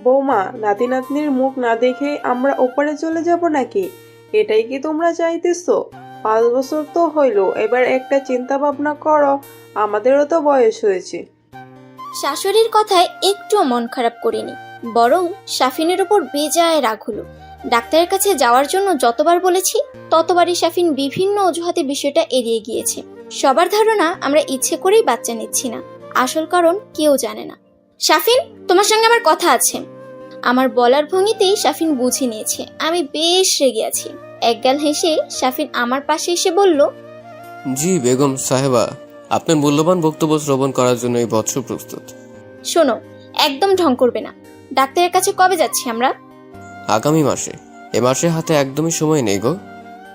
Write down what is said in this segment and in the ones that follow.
বৌমা, নাতি নাতনির মুখ না দেখে আমরা ওপারে চলে যাব নাকি? এটাই কি তোমরা চাইতেছো? 5 বছর তো হইলো, এবার একটা চিন্তা ভাবনা করো, আমাদেরও তো বয়স হয়েছে। শাশুড়ির কথায় একটুও মন খারাপ করিনি, বরং শাফিনের উপর বেজায় রাগ হলো। ডাক্তারের কাছে যাওয়ার জন্য যতবার বলেছি ততবারই শাফিন বিভিন্ন অজুহাতে বিষয়টা এড়িয়ে গিয়েছে। সবার ধারণা আমরা ইচ্ছে করেই বাচ্চা নিচ্ছি না, আসল কারণ কেউ জানে না। শাফিন, তোমার সঙ্গে আমার কথা আছে। আমার বলার ভঙ্গিতেই শাফিন বুঝে নিয়েছে আমি বেশ রেগে আছি। একগাল হেসে শাফিন আমার পাশে এসে বলল, জি বেগম সাহেবা, আপনার মূল্যবান বক্তব্য শ্রবণ করার জন্য এই বৎস প্রস্তুত। শোনো, একদম ঢং করবে না। ডাক্তারের কাছে কবে যাচ্ছি আমরা? আগামী মাসে। এ মাসে হাতে একদমই সময় নেই গো।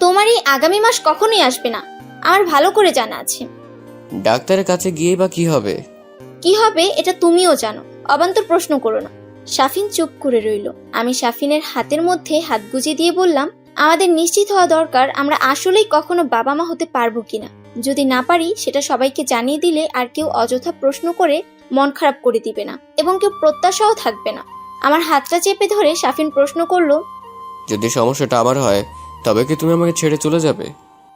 তোমার এই আগামী মাস কখনোই আসবে না, আমার ভালো করে জানা আছে। ডাক্তারের কাছে গিয়ে বা কি হবে? কি হবে এটা তুমিও জানো, অবান্তর প্রশ্ন করো না। শাফিন চুপ করে রইল। আমি শাফিনের হাতের মধ্যে হাত গুজে দিয়ে বললাম, আমাদের নিশ্চিত হওয়া দরকার আমরা আসলেই কখনো বাবা মা হতে পারবো কিনা। যদি না পারি সেটা সবাইকে জানিয়ে দিলে আর কেউ অযথা প্রশ্ন করে মন খারাপ করে দিবে না এবং কেউ প্রত্যাশাও থাকবে না। আমার হাতটা চেপে ধরে শাফিন প্রশ্ন করলো, যদি সমস্যাটা আমার হয় তবে কি তুমি আমাকে ছেড়ে চলে যাবে?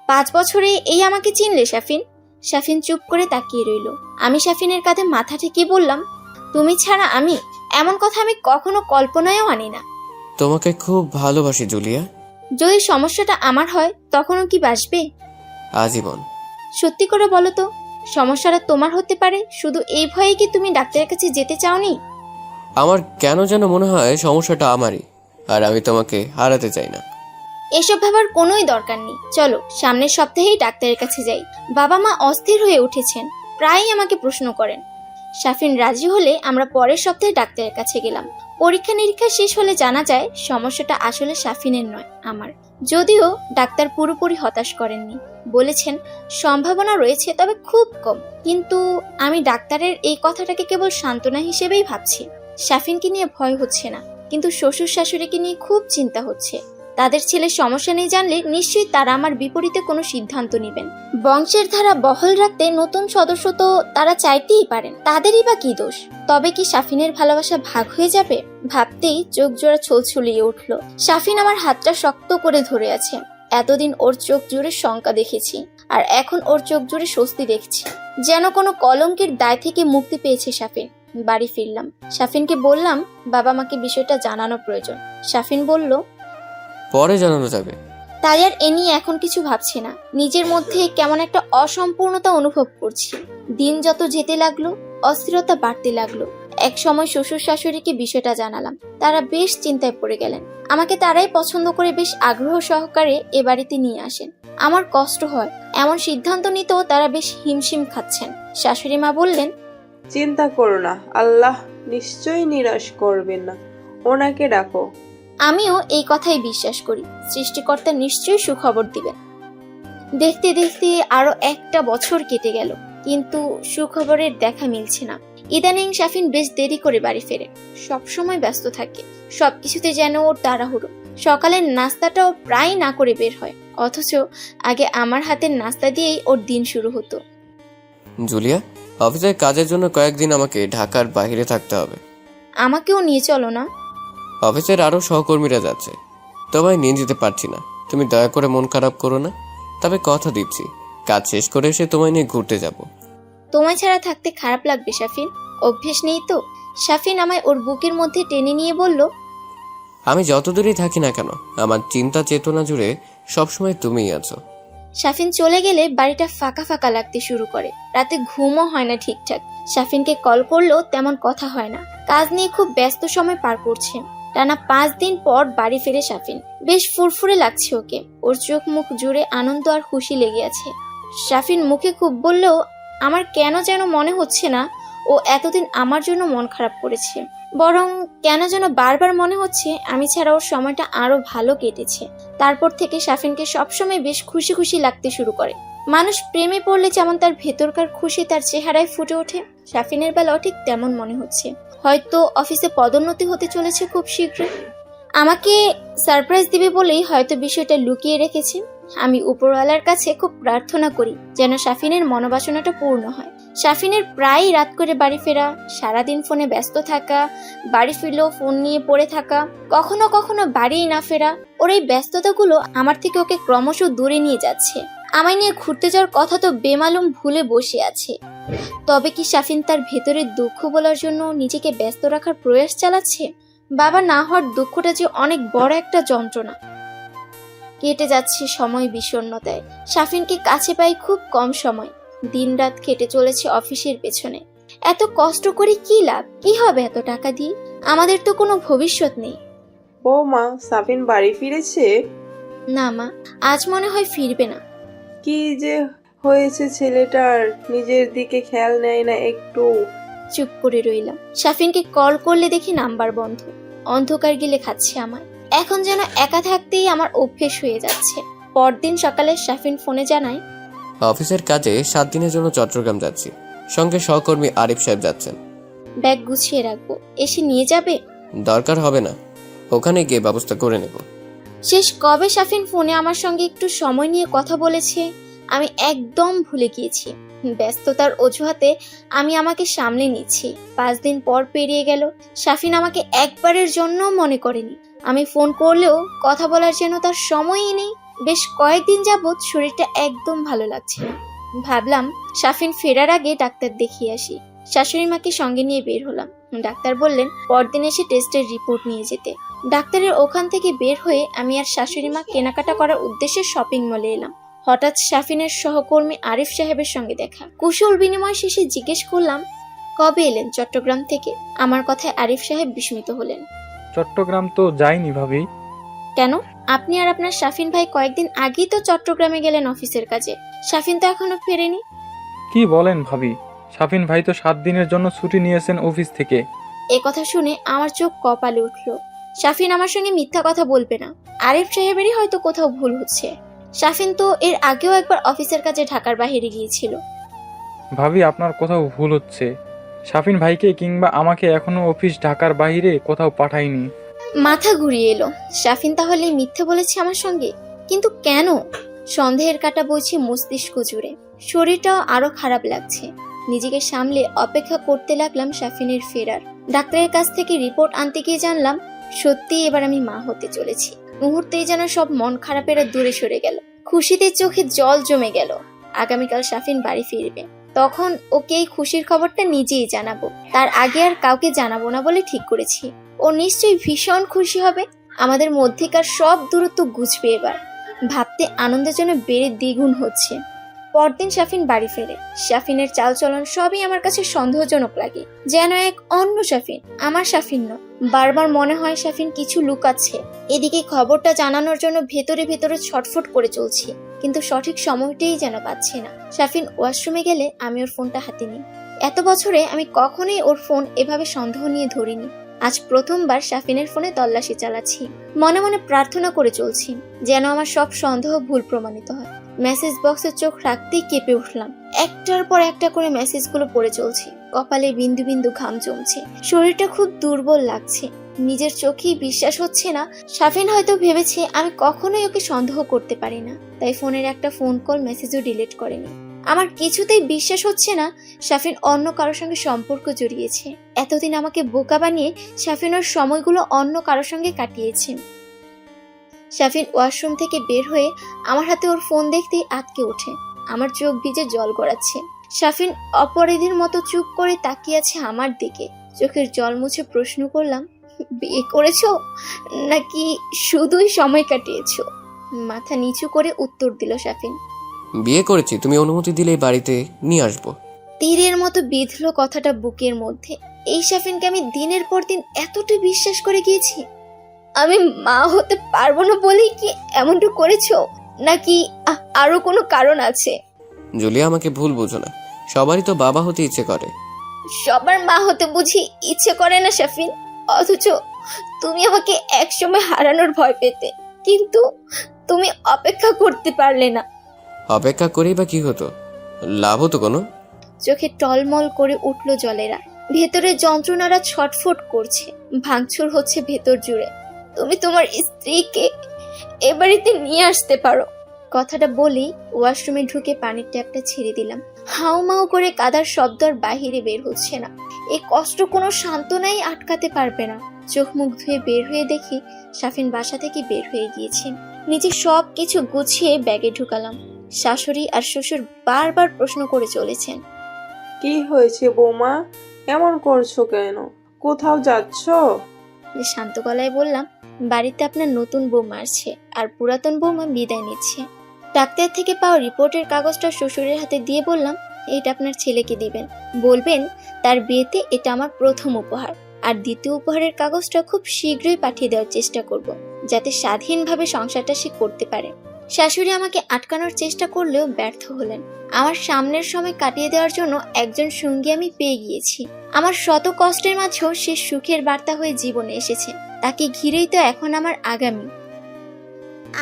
5 বছরে এই আমাকে চিনলে শাফিন? শাফিন চুপ করে তাকিয়ে রইল। আমি শাফিনের কাঁধে মাথা ঠেকিয়ে বললাম, তুমি ছাড়া আমি? এমন কথা আমি কখনো কল্পনায়ও আনি না। তোমাকে খুব ভালোবাসি জুলিয়া। যদি সমস্যাটা আমার হয় তখনও কি বাসবে? আজীবন। সত্যি করে বলো তো, সমস্যাটা তোমার হতে পারে শুধু এই ভয়ে কি তুমি ডাক্তারের কাছে যেতে চাওনি? আমার কেন যেন মনে হয় সমস্যাটা আমারই, আর আমি তোমাকে হারাতে চাই না। এসব ভাবার কোনোই দরকার নেই, চলো সামনের সপ্তাহেই ডাক্তারের কাছে যাই। বাবা মা অস্থির হয়ে উঠেছেন, প্রায়ই আমাকে প্রশ্ন করেন। শাফিন রাজি হলে আমরা পরের সপ্তাহে ডাক্তারের কাছে গেলাম। পরীক্ষা নিরীক্ষা শেষ হলে জানা যায় সমস্যাটা আসলে শাফিনের নয়, আমার। যদিও ডাক্তার পুরোপুরি হতাশ করেননি, বলেছেন সম্ভাবনা রয়েছে তবে খুব কম। কিন্তু আমি ডাক্তারের এই কথাটাকে কেবল সান্ত্বনা হিসেবেই ভাবছি। শাফিনকে নিয়ে ভয় হচ্ছে না, কিন্তু শ্বশুর শাশুড়িকে নিয়ে খুব চিন্তা হচ্ছে। তাদের ছেলের সমস্যা নেই জানলে নিশ্চয়ই তারা আমার বিপরীতে কোনো সিদ্ধান্ত নেবেন। বংশের ধারা বহাল রাখতে নতুন সদস্য তো তারা চাইতেই পারেন, তাদেরই বা কি দোষ? তবে কি শাফিনের ভালোবাসা ভাগ হয়ে যাবে? ভাবতেই চোখ জোড়া ছলছলিয়ে উঠল। শাফিন আমার হাতটা শক্ত করে ধরে আছে। এতদিন ওর চোখ জুড়ে শঙ্কা দেখেছি, আর এখন ওর চোখ জুড়ে স্বস্তি দেখছি, যেন কোনো কলঙ্কের দায় থেকে মুক্তি পেয়েছে শাফিন। বাড়ি ফিরলাম। শাফিনকে বললাম বাবা মাকে বিষয়টা জানানো প্রয়োজন। শাফিন বলল, পরে জানানো যাবে। তাই আর এ নিয়ে এখন কিছু ভাবছি না। নিজের মধ্যে কেমন একটা অসম্পূর্ণতা অনুভব করছি। দিন যত যেতে লাগলো অস্থিরতা বাড়তে লাগলো। এক সময় শ্বশুর শাশুড়িকে বিষয়টা জানালাম, তারা বেশ চিন্তায় পড়ে গেলেন। আমাকে তারাই পছন্দ করে বেশ আগ্রহ সহকারে এ বাড়িতে নিয়ে আসেন। আমার কষ্ট হয়, এমন সিদ্ধান্ত নিতেও তারা বেশ হিমশিম খাচ্ছেন। শাশুড়ি মা বললেন, চিন্তা করো না, আল্লাহ নিশ্চয়ই নিরাশ করবেন না, ওনাকে ডাকো। আমিও এই কথাই বিশ্বাস করি, সৃষ্টিকর্তা নিশ্চয়ই সুখবর দিবেন। দেখতে দেখতে আরো একটা বছর কেটে গেল, কিন্তু সুখবরের দেখা মিলছে না। ইদানিং শাফিন বেশ দেরি করে বাড়ি ফেরে, সবসময় ব্যস্ত থাকে, সবকিছুতে যেন ওর তাড়াহুড়ো। সকালের নাস্তাটাও প্রায় না করে বের হয়, অথচ আগে আমার হাতের নাস্তা দিয়েই ওর দিন শুরু হতো। জুলিয়া, অফিসের কাজের জন্য কয়েকদিন আমাকে ঢাকার বাইরে থাকতে হবে। আমাকেও নিয়ে চলো না। অফিসের আরো সহকর্মীরা যাচ্ছে, তোমায় নিয়ে যেতে পারছি না। তুমি দয়া করে মন খারাপ করো না, তবে কথা দিচ্ছি কাজ শেষ করে এসে তোমায় নিয়ে ঘুরতে যাব। তোমায় ছাড়া থাকতে খারাপ লাগবে শাফিন? অভ্যেস নেই তো। শাফিন আমায় ওর বুকের মধ্যে টেনে নিয়ে বলল, আমি যত দূরেই থাকি না কেন আমার চিন্তা চেতনা জুড়ে সবসময় তুমিই আছো। শাফিন চলে গেলে বাড়িটা ফাঁকা ফাঁকা লাগতে শুরু করে। রাতে ঘুমও হয় না ঠিকঠাক। শাফিনকে কল করলেও তেমন কথা হয় না, কাজ নিয়ে খুব ব্যস্ত সময় পার করছে। টানা 5 দিন পর বাড়ি ফিরে শাফিন। বেশ ফুরফুরে লাগছে ওকে, ওর চোখ মুখ জুড়ে আনন্দ আর খুশি লেগে আছে। শাফিন মুখে খুব বললেও আমার কেন যেন মনে হচ্ছে না ও এতদিন আমার জন্য মন খারাপ করেছে, বরং কেন যেন বারবার মনে হচ্ছে আমি ছাড়া ওর সময়টা আরো ভালো কেটেছে। তারপর থেকে শাফিনকে সবসময় বেশ খুশি খুশি লাগতে শুরু করে। মানুষ প্রেমে পড়লে যেমন তার ভেতরকার খুশি তার চেহারায় ফুটে ওঠে, শাফিনের বেলাও ঠিক তেমন মনে হচ্ছে। হয়তো অফিসে পদোন্নতি হতে চলেছে খুব শীঘ্রই। আমাকে সারপ্রাইজ দিবে বলেই হয়তো বিষয়টা লুকিয়ে রেখেছে। আমি উপরওয়ালার কাছে খুব প্রার্থনা করি যেন শাফিনের মনোবাসনাটা পূর্ণ হয়। শাফিনের প্রায়ই রাত করে বাড়ি ফেরা, সারাদিন ফোনে ব্যস্ত থাকা, বাড়ি ফিরলেও ফোন নিয়ে পড়ে থাকা, কখনো কখনো বাড়িই না ফেরা, ওর এই ব্যস্ততাগুলো আমার থেকে ওকে ক্রমশ দূরে নিয়ে যাচ্ছে। আমায় নিয়ে ঘুরতে যাওয়ার কথা তো বেমালুম ভুলে বসে আছে। তবে কি শাফিন তার ভেতরের দুঃখ বলার জন্য নিজেকে ব্যস্ত রাখার প্রয়াস চালাচ্ছে? বাবা না হওয়ার দুঃখটা যে অনেক বড় একটা যন্ত্রণা। কেটে যাচ্ছে সময় বিষণ্ণতায়। শাফিনকে কাছে পাই খুব কম সময়। দিনরাত খেটে চলেছে অফিসের পেছনে। এত কষ্ট করে কি লাভ? কি হবে এত টাকা দিয়ে? আমাদের তো কোনো ভবিষ্যৎ নেই। বৌমা, সাবিন বাড়ি ফিরেছে? না মা, আজ মনে হয় ফিরবে না। কি যে হয়েছে ছেলেটার, নিজের দিকে খেয়াল নেয় না একটু। চুপ করে রইলাম। শাফিনকে কল করলে দেখি নাম্বার বন্ধ। অন্ধকার গিলে খাচ্ছে আমার। এখন যেন একা থাকতেই আমার অভ্যেস হয়ে যাচ্ছে। পরদিন সকালে শাফিন ফোনে জানায়, অফিসের কাজে 7 দিনের জন্য চট্টগ্রাম যাচ্ছি, সঙ্গে সহকর্মী আরিফ সাহেব যাচ্ছেন। ব্যাগ গুছিয়ে রাখবো, এসে নিয়ে যাবে? দরকার হবে না, ওখানে গিয়ে ব্যবস্থা করে নেব। শেষ কবে শাফিন ফোনে আমার সঙ্গে একটু সময় নিয়ে কথা বলেছে আমি একদম ভুলে গিয়েছি। ব্যস্ততার অজুহাতে আমি আমাকে সামলে নিচ্ছি। 5 দিন পর পেরিয়ে গেল, শাফিন আমাকে একবারের জন্য মনে করেনি। আমি ফোন করলেও কথা বলার যেন তার সময়ই নেই। বেশ কয়েকদিন যাবৎ শরীরটা একদম ভালো লাগছে না। ভাবলাম শাফিন ফেরার আগে ডাক্তার দেখিয়ে আসি। শাশুড়ি মাকে সঙ্গে নিয়ে বের হলাম। ডাক্তার বললেন পরদিন এসে টেস্টের রিপোর্ট নিয়ে যেতে। ডাক্তারের ওখান থেকে বের হয়ে আমি আর শাশুড়ি মা কেনাকাটা করার উদ্দেশ্যে শপিং মলে এলাম। হঠাৎ শাফিনের সহকর্মী আরিফ সাহেবের সঙ্গে দেখা। কুশল বিনিময় শেষে জিজ্ঞেস করলাম, কবে এলেন চট্টগ্রাম থেকে? আমার কথায় আরিফ সাহেব বিস্মিত হলেন। চট্টগ্রাম তো যাইনি ভাবি। কেন? আপনি আর আপনার শাফিন ভাই কয়েকদিন আগেই তো চট্টগ্রামে গেলেন অফিসের কাজে। শাফিন তো এখনো ফেরেনি। কি বলেন ভাবি? শাফিন ভাই তো 7 দিনের জন্য ছুটি নিয়েছেন অফিস থেকে। এ কথা শুনে আমার চোখ কপালে উঠল। শাফিন আমার সঙ্গে মিথ্যা কথা বলবে না। আরিফ সাহেবেরই হয়তো কোথাও ভুল হচ্ছে। শাফিন তো এর আগেও একবার অফিসের কাজে ঢাকার বাইরে গিয়েছিল। ভাবি, আপনার কোথাও ভুল হচ্ছে। শাফিন ভাইকে কিংবা আমাকে এখনো অফিস ঢাকার বাইরে কোথাও পাঠায়নি। মাথা ঘুরিয়ে এলো। শাফিন তাহলে মিথ্যে বলেছে আমার সঙ্গে? কিন্তু কেন? সন্দেহের কাঁটা বইছে মস্তিষ্ক জুড়ে। শরীরটাও আরো খারাপ লাগছে। নিজেকে সামলে অপেক্ষা করতে লাগলাম শাফিনের ফেরার। ডাক্তারের কাছ থেকে রিপোর্ট আনতে গিয়ে জানলাম সত্যি এবার আমি মা হতে চলেছি। মুহূর্তেই যেন সব মন খারাপেরা দূরে সরে গেল। খুশিতে চোখে জল জমে গেল। আগামীকাল শাফিন বাড়ি ফিরবে। তখন ওকে এই খুশির খবরটা নিজেই জানাবো। তার আগে আর কাউকে জানাবো না বলে ঠিক করেছি। ও নিশ্চয়ই ভীষণ খুশি হবে। আমাদের মধ্যেকার সব দূরত্ব ঘুচবে এবার। ভাবতে আনন্দের জন্য বেড়ে দ্বিগুণ হচ্ছে। পরদিন শাফিন বাড়ি ফেরে। শাফিনের চালচলন সবই আমার কাছে সন্দেহজনক লাগে। যেন এক অন্য শাফিন, আমার শাফিন নয়। বারবার মনে হয় শাফিন কিছু লুকাচ্ছে। এদিকে খবরটা জানানোর জন্য ভেতরে ভেতরে ছটফট করে চলছি, কিন্তু সঠিক সময়টাই যেন পাচ্ছি না। শাফিন ওয়াশরুমে গেলে আমি ওর ফোনটা হাতে নিই। এত বছরে আমি কখনোই ওর ফোন এভাবে সন্দেহ নিয়ে ধরিনি। আজ প্রথমবার শাফিনের ফোনে তল্লাশি চালাচ্ছি। মনে মনে প্রার্থনা করে চলছি যেন আমার সব সন্দেহ ভুল প্রমাণিত হয়। মেসেজ বক্সে চোখ রাখতেই কেঁপে উঠলাম। একটার পর একটা করে মেসেজগুলো পড়ে চলছে। কপালে বিন্দু বিন্দু ঘাম জমছে। শরীরটা খুব দুর্বল লাগছে। নিজের চোখেই বিশ্বাস হচ্ছে না। শাফিন হয়তো ভেবেছে আমি কখনোই ওকে সন্দেহ করতে পারি না, তাই ফোনের একটা ফোন কল মেসেজও ডিলিট করেনি। আমার কিছুতেই বিশ্বাস হচ্ছে না শাফিন অন্য কারোর সঙ্গে সম্পর্ক জড়িয়েছে। এতদিন আমাকে বোকা বানিয়ে শাফিন ওর সময়গুলো অন্য কারোর সঙ্গে কাটিয়েছে। শাফিন ওয়াশরুম থেকে বের হয়ে আমার হাতে ওর ফোন দেখতেই আটকে ওঠে। আমার চোখ ভিজে জল গড়াচ্ছে। শাফিন অপরাধীর মতো চুপ করে তাকিয়ে আছে আমার দিকে। চোখের জল মুছে প্রশ্ন করলাম, বিয়ে করেছো নাকি শুধুই সময় কাটিয়েছো? মাথা নিচু করে উত্তর দিল শাফিন, বিয়ে করেছি, তুমি অনুমতি দিলেই বাড়িতে নিয়ে আসবো। তীরের মতো বিঁধলো কথাটা বুকের মধ্যে। এই শাফিনকে আমি দিনের পর দিন এতটা বিশ্বাস করে গিয়েছি। আমি মা হতে পারবো না বলেই কি এমনটা করেছো, নাকি আরো কোনো কারণ আছে? জুলিয়া, আমাকে ভুল বুঝো না, সবারই তো বাবা হতে ইচ্ছে করে। সবার মা হতে বুঝি ইচ্ছে করে না শাফিন? অথচ তুমি আমাকে একসময় হারানোর ভয় পেতে, কিন্তু তুমি অপেক্ষা করতে পারলে না। অপেক্ষা করেই বা কি হতো? লাভ হতো কোনো? চোখে টলমল করে উঠল জলেরা। ভেতরে যন্ত্রণারা ছটফট করছে। ভাঙচুর হচ্ছে ভেতর জুড়ে। তুমি তোমার স্ত্রীকে এ বাড়িতে নিয়ে আসতে পারো। কথাটা বলেই ওয়াশরুমে ঢুকে পানির ট্যাপটা ছেড়ে দিলাম। হাউমাউ করে কাদার শব্দ আর বাহিরে বের হচ্ছে না। এই কষ্ট কোনো সান্ত্বনাই আটকাতে পারবে না। চোখ মুখ ধুয়ে বের হয়ে দেখি শাফিন বাসা থেকে বের হয়ে গিয়েছেন। নিজে সব কিছু গুছিয়ে ব্যাগে ঢুকালাম। শাশুড়ি আর শ্বশুর বারবার প্রশ্ন করে চলেছেন। কি হয়েছে বৌমা, এমন করছো কেন? কোথাও যাচ্ছ? শান্ত গলায় বললাম, বাড়িতে আপনার নতুন বৌমা আসছে আর পুরাতন বৌমা বিদায় নিচ্ছে। ডাক্তার থেকে পাওয়া রিপোর্টের কাগজটা শ্বশুরের হাতে দিয়ে বললাম, এটা আপনার ছেলেকে দিবেন। বলবেন তার বিয়েতে এটা আমার প্রথম উপহার, আর দ্বিতীয় উপহারের কাগজটা খুব শীঘ্রই পাঠিয়ে দেওয়ার চেষ্টা করব, যাতে স্বাধীনভাবে সংসারটা সে করতে পারে। শাশুড়ি আমাকে আটকানোর চেষ্টা করলেও ব্যর্থ হলেন। আমার সামনের সময় কাটিয়ে দেওয়ার জন্য একজন সঙ্গী আমি পেয়ে গিয়েছি। আমার শত কষ্টের মাঝেও সে সুখের বার্তা হয়ে জীবনে এসেছে। তাকে ঘিরেই তো এখন আমার আগামী।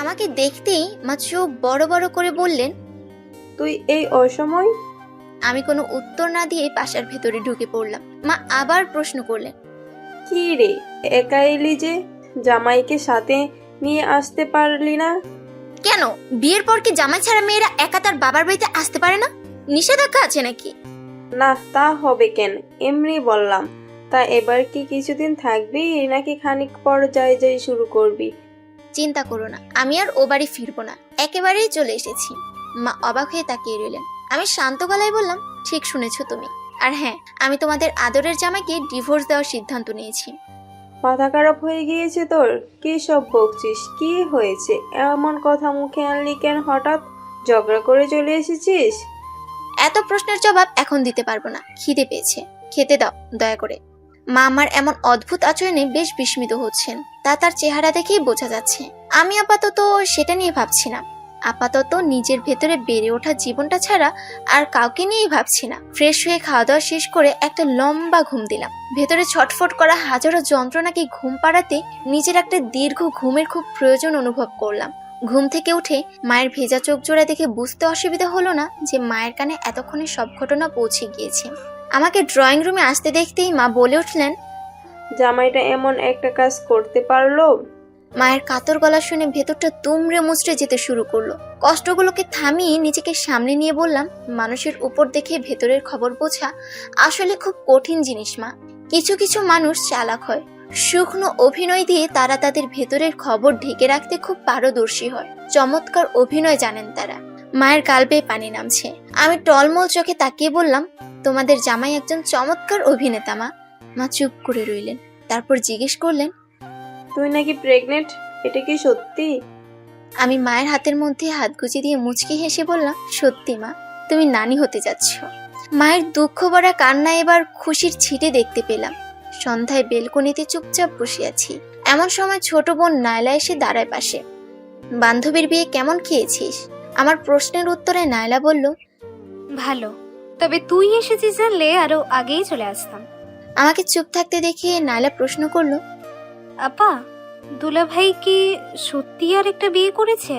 আমাকে দেখতেই মা চোখ বড় বড় করে বললেন, তুই এই অসময়? আমি কোনো উত্তর না দিয়ে বাসার ভেতরে ঢুকে পড়লাম। মা আবার প্রশ্ন করলেন, কি রে, একা এলি যে? জামাইকে সাথে নিয়ে আসতে পারলি না? কেন বিয়ের পর কি জামাই ছাড়া মেয়েরা একা তার বাবার বাড়িতে আসতে পারে না? নিষেধাজ্ঞা আছে নাকি? না, তা হবে কেন, এমনি বললাম। তা এবার কি কিছুদিন থাকবি নাকি খানিক পর যাই শুরু করবি? চিন্তা করো না, আমি আর ও বাড়ি ফিরবো না, একেবারেই চলে এসেছি। মা অবাক হয়ে তাকিয়ে রইলেন। আমি শান্ত গলায় বললাম, ঠিক শুনেছো তুমি। আর হ্যাঁ, আমি তোমাদের আদরের জামাইকে ডিভোর্স দেওয়ার সিদ্ধান্ত নিয়েছি। মাথা খারাপ হয়ে গিয়েছে তোর? কি সব বকছিস? কি হয়েছে? এমন কথা মুখে আনলি কেন হঠাৎ? ঝগড়া করে চলে এসেছিস? এত প্রশ্নের জবাব এখন দিতে পারবো না, খিদে পেয়েছে, খেতে দাও দয়া করে। মা আমার এমন অদ্ভুত আচরণে বেশ বিস্মিত হচ্ছেন, তা তার চেহারা দেখেই বোঝা যাচ্ছে। আমি আপাতত সেটা নিয়ে ভাবছি না। আপাতত নিজের ভেতরে বেড়ে ওঠা জীবনটা ছাড়া আর কাউকে নিয়েই ভাবছি না। ফ্রেশ হয়ে খাওয়া দাওয়া শেষ করে একটা লম্বা ঘুম দিলাম। ভেতরে ছটফট করা হাজারো যন্ত্রণাকে ঘুম পাড়াতে নিজের একটা দীর্ঘ ঘুমের খুব প্রয়োজন অনুভব করলাম। ঘুম থেকে উঠে মায়ের ভেজা চোখ জোড়া দেখে বুঝতে অসুবিধা হলো না যে মায়ের কানে এতক্ষণে সব ঘটনা পৌঁছে গিয়েছে। আমাকে ড্রয়িং রুমে আসতে দেখতেই মা বলে উঠলেন, জামাইটা এমন একটা কাজ করতে পারলো? মায়ের কাতর গলা শুনে ভেতরটা তুমড়ে মুচড়ে যেতে শুরু করলো। কষ্টগুলোকে থামিয়ে নিজেকে সামনে নিয়ে বললাম, মানুষের উপর দেখে ভেতরের খবর বোঝা আসলে খুব কঠিন জিনিস মা। কিছু কিছু মানুষ চালাক হয়, শুকনো অভিনয় দিয়ে তারা তাদের ভেতরের খবর ঢেকে রাখতে খুব পারদর্শী হয়। চমৎকার অভিনয় জানেন তারা। মায়ের গাল বেয়ে পানি নামছে। আমি টলমল চোখে তাকিয়ে বললাম, তোমাদের জামাই একজন চমৎকার অভিনেতা মা। মা চুপ করে রইলেন, তারপর জিজ্ঞেস করলেন, তুই নাকি প্রেগনেন্ট, এটা কি সত্যি? আমি মায়ের হাতের মধ্যে হাত গুজে দিয়ে মুচকি হেসে বললাম, সত্যি মা, তুমি নানি হতে যাচ্ছ। মায়ের দুঃখ ভরা কান্না এবার খুশির ছিটে দেখতে পেলাম। সন্ধ্যায় বেলকনিতে চুপচাপ বসে আছি। এমন সময় ছোট বোন নায়লা এসে দাঁড়ায় পাশে। বান্ধবীর বিয়ে কেমন খেয়েছিস? আমার প্রশ্নের উত্তরে নায়লা বলল, ভালো, তবে তুই এসেছিস জানলে আরো আগেই চলে আসতাম। আমাকে চুপ থাকতে দেখে নায়লা প্রশ্ন করলো, আপা, দুলা ভাই কি সত্যি আর একটা বিয়ে করেছে?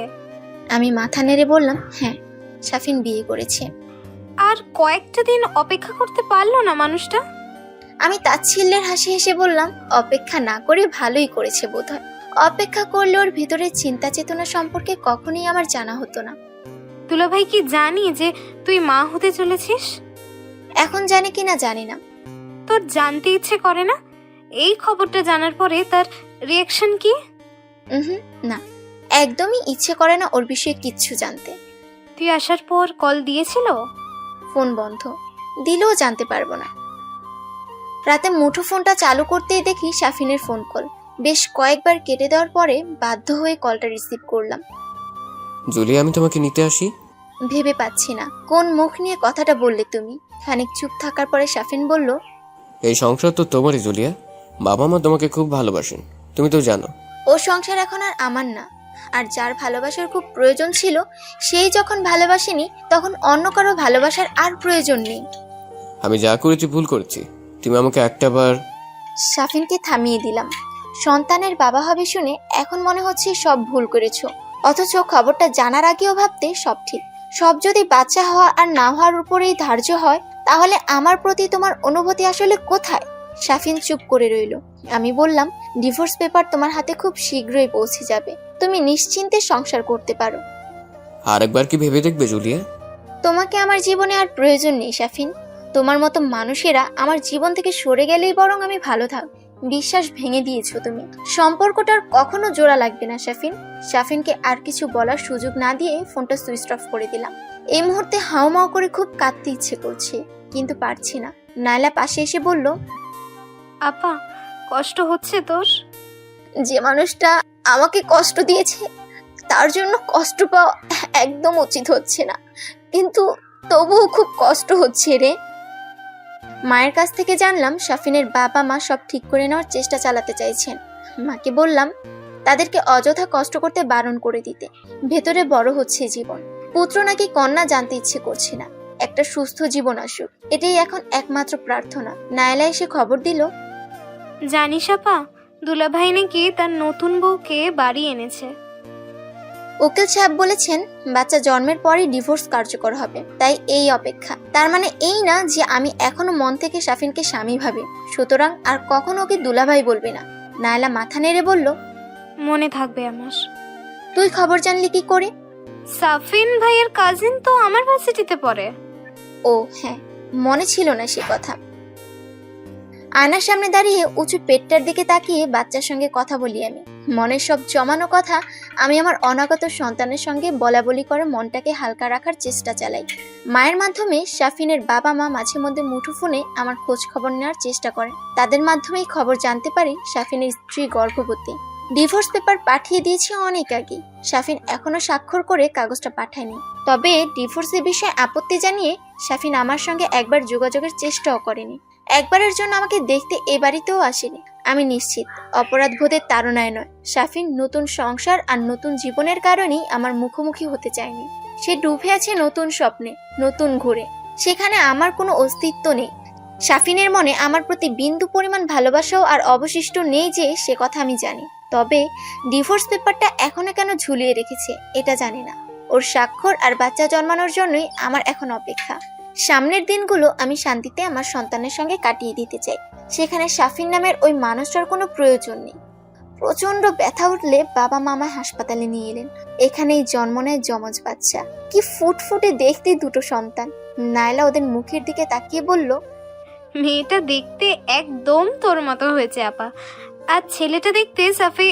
আমি মাথা নেড়ে বললাম, হ্যাঁ, শাফিন বিয়ে করেছে। আর কয়েকটা দিন অপেক্ষা করতে পারলো না মানুষটা? আমি তাচ্ছিল্যের হাসি হেসে বললাম, অপেক্ষা না করে ভালোই করেছে বোধহয়। অপেক্ষা করলে ওর ভিতরের চিন্তা চেতনা সম্পর্কে কখনোই আমার জানা হতো না। দুলা ভাই কি জানি যে তুই মা হতে চলেছিস? এখন জানি কিনা জানি না। তোর জানতে ইচ্ছে করে না? এই খবরটা জানার পরে তার রিয়াকশন কি? না, একদমই ইচ্ছে করে না ওর বিষয়ে কিচ্ছু জানতে। তুই আসার পর কল দিয়েছিল? ফোন বন্ধ, দিলেও জানতে পারবো না। রাতে মুঠো ফোনটা চালু করতেই দেখি শাফিনের ফোন কল। বেশ কয়েকবার কেটে দেওয়ার পরে বাধ্য হয়ে কলটা রিসিভ করলাম। জুলিয়া, আমি তোমাকে নিতে আসি? ভেবে পাচ্ছি না কোন মুখ নিয়ে কথাটা বললে তুমি। খানিক চুপ থাকার পরে শাফিন বলল, এই সংসার তো তোমারই জুলিয়া। বাবা মা তোমাকে খুব ভালোবাসেন, তুমি তো জানো। ও সংসার এখন আর আমার না। আর যার ভালোবাসার খুব প্রয়োজন ছিল সেই যখন ভালোবাসেনি, তখন অন্য কারো ভালোবাসার আর প্রয়োজন নেই। আমি যা করেছি ভুল করেছি, তুমি আমাকে একটাবার। শাফিনকে থামিয়ে দিলাম। সন্তানের বাবা হবে শুনে এখন মনে হচ্ছে সব ভুল করেছো, অথচ খবরটা জানার আগেও ভাবতে সব ঠিক। সব যদি বাচ্চা হওয়া আর না হওয়ার উপরেই ধার্য হয়, তাহলে আমার প্রতি তোমার অনুভূতি আসলে কোথায়? শাফিন চুপ করে রইল। আমি বললাম, ডিভোর্স পেপার তোমার হাতে খুব শীঘ্রই পৌঁছে যাবে, তুমি নিশ্চিন্তে সংসার করতে পারো। আরেকবার কি ভেবে দেখবে জুলিয়া? তোমাকে আমার জীবনে আর প্রয়োজন নেই শাফিন। তোমার মতো মানুষেরা আমার জীবন থেকে সরে গেলেই বরং আমি ভালো থাক। বিশ্বাস ভেঙে দিয়েছো তুমি। সম্পর্কটার কখনো জোড়া লাগবে না শাফিন। শাফিনকে আর কিছু বলার সুযোগ না দিয়ে ফোনটা সুইচ অফ করে দিলাম। এই মুহূর্তে হাউমাউ করে খুব কাঁদতে ইচ্ছে করছে, কিন্তু পারছি না। নাইলা পাশে এসে বলল, আপা, কষ্ট হচ্ছে তোর? যে মানুষটা আমাকে কষ্ট দিয়েছে তার জন্য কষ্ট পাওয়া একদম উচিত হচ্ছে না, কিন্তু তবুও খুব কষ্ট হচ্ছে রে। মায়ের কাছ থেকে জানলাম শাফিনের বাবা মা সব ঠিক করে নেওয়ার চেষ্টা চালাতে চাইছেন। মাকে বললাম তাদেরকে অযথা কষ্ট করতে বারণ করে দিতে। ভেতরে বড় হচ্ছে জীবন। পুত্র নাকি কন্যা জানতে ইচ্ছে করছে না। একটা সুস্থ জীবন আসুক, এটাই এখন একমাত্র প্রার্থনা। নায়লা এসে খবর দিল, জানিস আপা, দুলাভাই নাকি তার নতুন বউকে বাড়ি এনেছে। উকিল সাহেব বলেছেন বাচ্চা জন্মের পরই ডিভোর্স কার্যকর হবে, তাই এই অপেক্ষা। তার মানে এই না যে আমি এখনো মন থেকে শাফিনকে স্বামী ভাবি, সুতরাং আর কখনো ওকে দুলাভাই বলবি না। নায়লা মাথা নেড়ে বলল, মনে থাকবে আমার। তুই খবর জানলি কি করে? সাফিন ভাইয়ের কাজিন তো আমার ভার্সিটিতে পড়ে। ও হ্যাঁ, মনে ছিল না সে কথা। আয়নার সামনে দাঁড়িয়ে উঁচু পেটটার দিকে তাকিয়ে বাচ্চার সঙ্গে কথা বলি আমি। মনের সব জমানো কথা আমি আমার অনাগত সন্তানের সঙ্গে বলা বলি করে মনটাকে হালকা রাখার চেষ্টা চালাই। মায়ের মাধ্যমে শাফিনের বাবা মা মাঝে মধ্যে মুঠোফোনে আমার খোঁজ খবর নেওয়ার চেষ্টা করেন। তাদের মাধ্যমেই খবর জানতে পারি শাফিনের স্ত্রী গর্ভবতী। ডিভোর্স পেপার পাঠিয়ে দিয়েছি অনেক আগে। শাফিন এখনো স্বাক্ষর করে কাগজটা পাঠায়নি। তবে ডিভোর্সের বিষয়ে আপত্তি জানিয়ে শাফিন আমার সঙ্গে একবার যোগাযোগের চেষ্টাও করেনি। একবারের জন্য আমাকে দেখতে এ বাড়িতেও আসেনি। আমি নিশ্চিত অপরাধবোধের তাড়নায় নয়, শাফিন নতুন সংসার আর নতুন জীবনের কারণেই আমার মুখোমুখি হতে চায়নি। সে ডুবে আছে নতুন স্বপ্নে, নতুন ঘুরে। সেখানে আমার কোনো অস্তিত্ব নেই। শাফিনের মনে আমার প্রতি বিন্দু পরিমাণ ভালোবাসাও আর অবশিষ্ট নেই যে, সে কথা আমি জানি। তবে ডিভোর্স পেপারটা এখনো কেন ঝুলিয়ে রেখেছে এটা জানি না। ওর স্বাক্ষর আর বাচ্চা জন্মানোর জন্যই আমার এখন অপেক্ষা। সামনের দিনগুলো আমি শান্তিতে আমার সন্তানের সঙ্গে কাটিয়ে দিতে চাই। সেখানে শাফিন নামের ওই মানুষটার কোনো প্রয়োজন নেই। প্রচন্ড ব্যথা উঠলে বাবা মামা হাসপাতালে নিয়ে এলেন। এখানেই জন্ম নেয় যমজ বাচ্চা। কি ফুটফুটে দেখতে দুটো সন্তান। নায়লা ওদের মুখের দিকে তাকিয়ে বলল, মেয়েটা দেখতে একদম তোর মতো হয়েছে আপা, আর ছেলেটা দেখতে সাফি।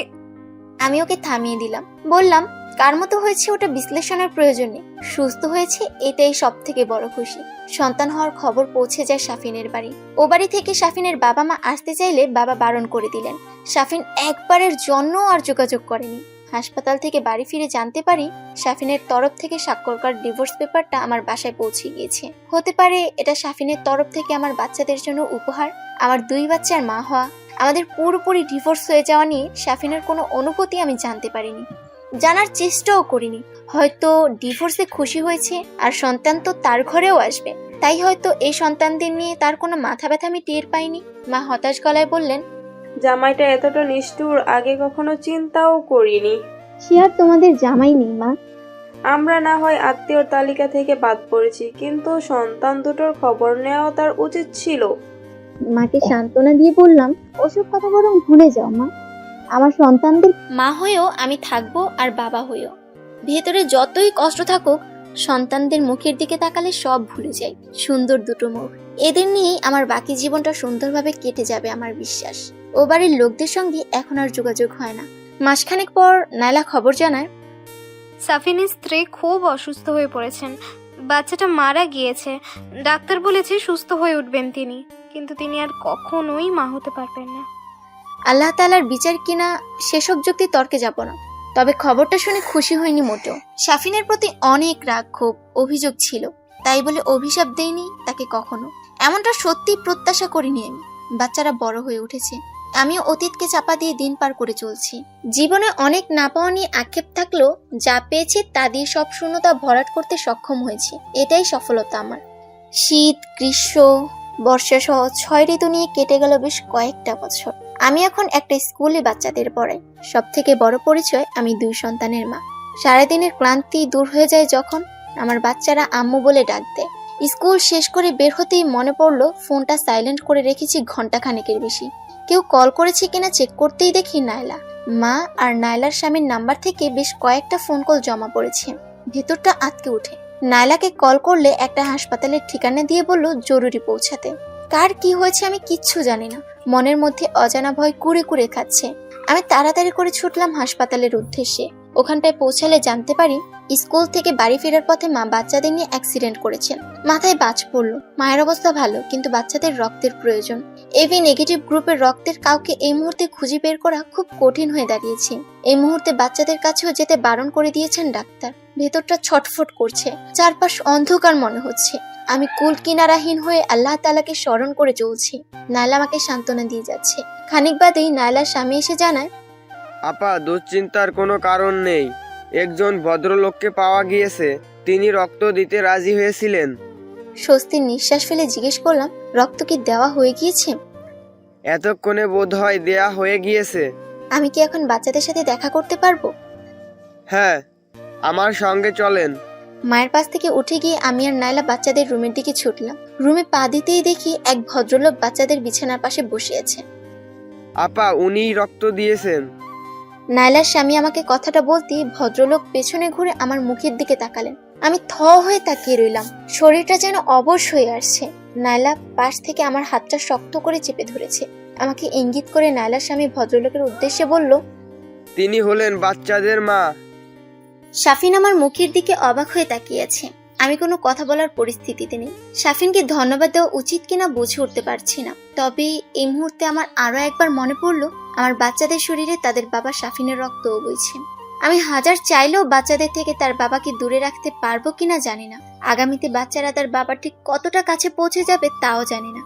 আমি ওকে থামিয়ে দিলাম। বললাম, কার মতো হয়েছে ওটা বিশ্লেষণের প্রয়োজন নেই। সুস্থ হয়েছে এটাই সব থেকে বড় খুশি। সন্তান হওয়ার খবর পৌঁছে যায় শাফিনের বাড়ি। ও বাড়ি থেকে শাফিনের বাবা মা আসতে চাইলে বাবা বারণ করে দিলেন। শাফিন একবারের জন্য আর যোগাযোগ করেনি। হাসপাতাল থেকে বাড়ি ফিরে জানতে পারি শাফিনের তরফ থেকে স্বাক্ষরকার ডিভোর্স পেপারটা আমার বাসায় পৌঁছে গিয়েছে। হতে পারে এটা শাফিনের তরফ থেকে আমার বাচ্চাদের জন্য উপহার। আমার 2 বাচ্চার মা হওয়া, আমাদের পুরোপুরি ডিভোর্স হয়ে যাওয়া নিয়ে শাফিনের কোনো অনুভূতি আমি জানতে পারিনি, জানার চেষ্টাও করিনি। হয়তো ডিভোর্সে খুশি হয়েছে, আর সন্তান তো তার ঘরেও আসবে, তাই হয়তো এই সন্তানদের নিয়ে তার কোনো মাথা ব্যথা আমি টের পাইনি। মা হতাশ গলায় বললেন, জামাইটা এতটা নিষ্ঠুর আগে কখনো চিন্তাও করিনি। সে আর তোমাদের জামাই নেই মা। আমরা না হয় আত্মীয়র তালিকা থেকে বাদ পড়েছি, কিন্তু সন্তান দুটোর খবর নেওয়া তার উচিত ছিল। মাকে সান্ত্বনা দিয়ে বললাম, ওসব কথা বরং ভুলে যাও মা। আমার সন্তানদের মা হয়েও আমি থাকবো, আর বাবা হয়েও। ভেতরে যতই কষ্ট থাকুক, সন্তানদের মুখের দিকে তাকালে সব ভুলে যাই। সুন্দর দুটো মুখ, এদের নিয়েই আমার বাকি জীবনটা সুন্দরভাবে কেটে যাবে আমার বিশ্বাস। ও বাড়ির লোকদের সঙ্গে এখন আর যোগাযোগ হয় না। মাসখানেক পর নায়লা খবর জানায়, সাফিনের স্ত্রী খুব অসুস্থ হয়ে পড়েছেন। বাচ্চাটা মারা গিয়েছে। ডাক্তার বলেছে সুস্থ হয়ে উঠবেন তিনি, কিন্তু তিনি আর কখনোই মা হতে পারবেন না। আল্লাহ তাআলার বিচার কিনা সেসব যুক্তি তর্কে যাব না। তবে খবরটা শুনে খুশি হয়নি মোটেও। শাফিনের প্রতি অনেক রাগ ক্ষোভ অভিযোগ ছিল, তাই বলে অভিশাপ দেইনি তাকে কখনো। এমনটা সত্যি প্রত্যাশা করিনি আমি। বাচ্চারা বড় হয়ে উঠেছে, আমিও অতীতকে চাপা দিয়ে দিন পার করে চলছি। জীবনে অনেক না পাওয়া নিয়ে আক্ষেপ থাকলেও যা পেয়েছি তা দিয়ে সব শূন্যতা ভরাট করতে সক্ষম হয়েছি, এটাই সফলতা আমার। শীত, গ্রীষ্ম, বর্ষা সহ 6 ঋতু নিয়ে কেটে গেল বেশ কয়েকটা বছর। আমি এখন একটা স্কুলে বাচ্চাদের পড়াই। সব থেকে বড় পরিচয়, আমি 2 সন্তানের মা। সারাদিনের ক্লান্তি দূর হয়ে যায় যখন আমার বাচ্চারা আম্মু বলে ডাক দেয়। স্কুল শেষ করে বের হতেই মনে পড়লো ফোনটা সাইলেন্ট করে রেখেছি ঘন্টাখানেকের বেশি। কেউ কল করেছে কিনা চেক করতেই দেখি নায়লা। মা আর নায়লার স্বামীর নাম্বার থেকে বেশ কয়েকটা ফোন কল জমা পড়েছে। ভেতরটা আটকে ওঠে। নাইলাকে কল করলে একটা হাসপাতালের ঠিকানা দিয়ে বলল জরুরি পৌঁছাতে। কার কি হয়েছে আমি কিচ্ছু জানি না। মনের মধ্যে অজানা ভয় কুড়ে কুড়ে খাচ্ছে। আমি তাড়াতাড়ি করে ছুটলাম হাসপাতালের উদ্দেশ্যে। ওখানটায় পৌঁছালে জানতে পারি স্কুল থেকে বাড়ি ফেরার পথে মা বাচ্চাদের নিয়ে অ্যাক্সিডেন্ট করেছেন। মাথায় বাজ পড়লো। মায়ের অবস্থা ভালো, কিন্তু বাচ্চাদের রক্তের প্রয়োজন। এবি নেগেটিভ গ্রুপের রক্তের কাউকে এই মুহূর্তে খুঁজে বের করা খুব কঠিন হয়ে দাঁড়িয়েছে। এই মুহূর্তে বাচ্চাদের কাছেও যেতে বারণ করে দিয়েছেন ডাক্তার। ভেতরটা ছটফট করছে, চারপাশ অন্ধকার মনে হচ্ছে। আমি কুল কিনারাহীন হয়ে আল্লাহ তাআলাকে স্মরণ করে চলছি। নাইলা আমাকে সান্ত্বনা দিয়ে যাচ্ছে। খানিক বাদেই নাইলার স্বামী এসে জানায়, আপা, দুশ্চিন্তার কোনো কারণ নেই। একজন ভদ্রলোককে পাওয়া গিয়েছে, তিনি রক্ত দিতে রাজি হয়েছিলেন। স্বস্তির নিঃশ্বাস ফেলে জিজ্ঞেস করলাম, রক্ত কি দেওয়া হয়ে গিয়েছে? এতক্ষণে বোধহয় দেয়া হয়ে গিয়েছে। আমি কি এখন বাচ্চাদের সাথে দেখা করতে পারবো? হ্যাঁ, আমার সঙ্গে চলেন। মায়ের পাশ থেকে উঠে গিয়ে আমি আর নাইলা বাচ্চাদের রুমের দিকে ছুটলাম। রুমে পা দিতেই দেখি এক ভদ্রলোক বাচ্চাদের বিছানার পাশে বসে আছে। আপা, উনিই রক্ত দিয়েছেন। নাইলার স্বামী আমাকে কথাটা বলতেই ভদ্রলোক পেছনে ঘুরে আমার মুখের দিকে তাকালেন। আমি থ হয়ে তাকিয়ে রইলাম। শরীরটা যেন অবশ হয়ে আসছে। নাইলা পাশ থেকে আমার হাতটা শক্ত করে চেপে ধরেছে। আমাকে ইঙ্গিত করে নাইলার স্বামী ভদ্রলোকের উদ্দেশ্যে বলল, তিনি হলেন বাচ্চাদের মা। শাফিন আমার মুখের দিকে অবাক হয়ে তাকিয়ে আছে। আমি কোনো কথা বলার পরিস্থিতিতে নেই। শাফিনকে ধন্যবাদ দেওয়া উচিত কিনা বুঝে উঠতে পারছি না। তবে এই মুহূর্তে আমার আরো একবার মনে পড়লো আমার বাচ্চাদের শরীরে তাদের বাবা শাফিনের রক্তও বইছে। আমি হাজার চাইলেও বাচ্চাদের থেকে তার বাবাকে দূরে রাখতে পারবো কিনা জানি না। আগামীতে বাচ্চারা তার বাবা ঠিক কতটা কাছে পৌঁছে যাবে তাও জানি না।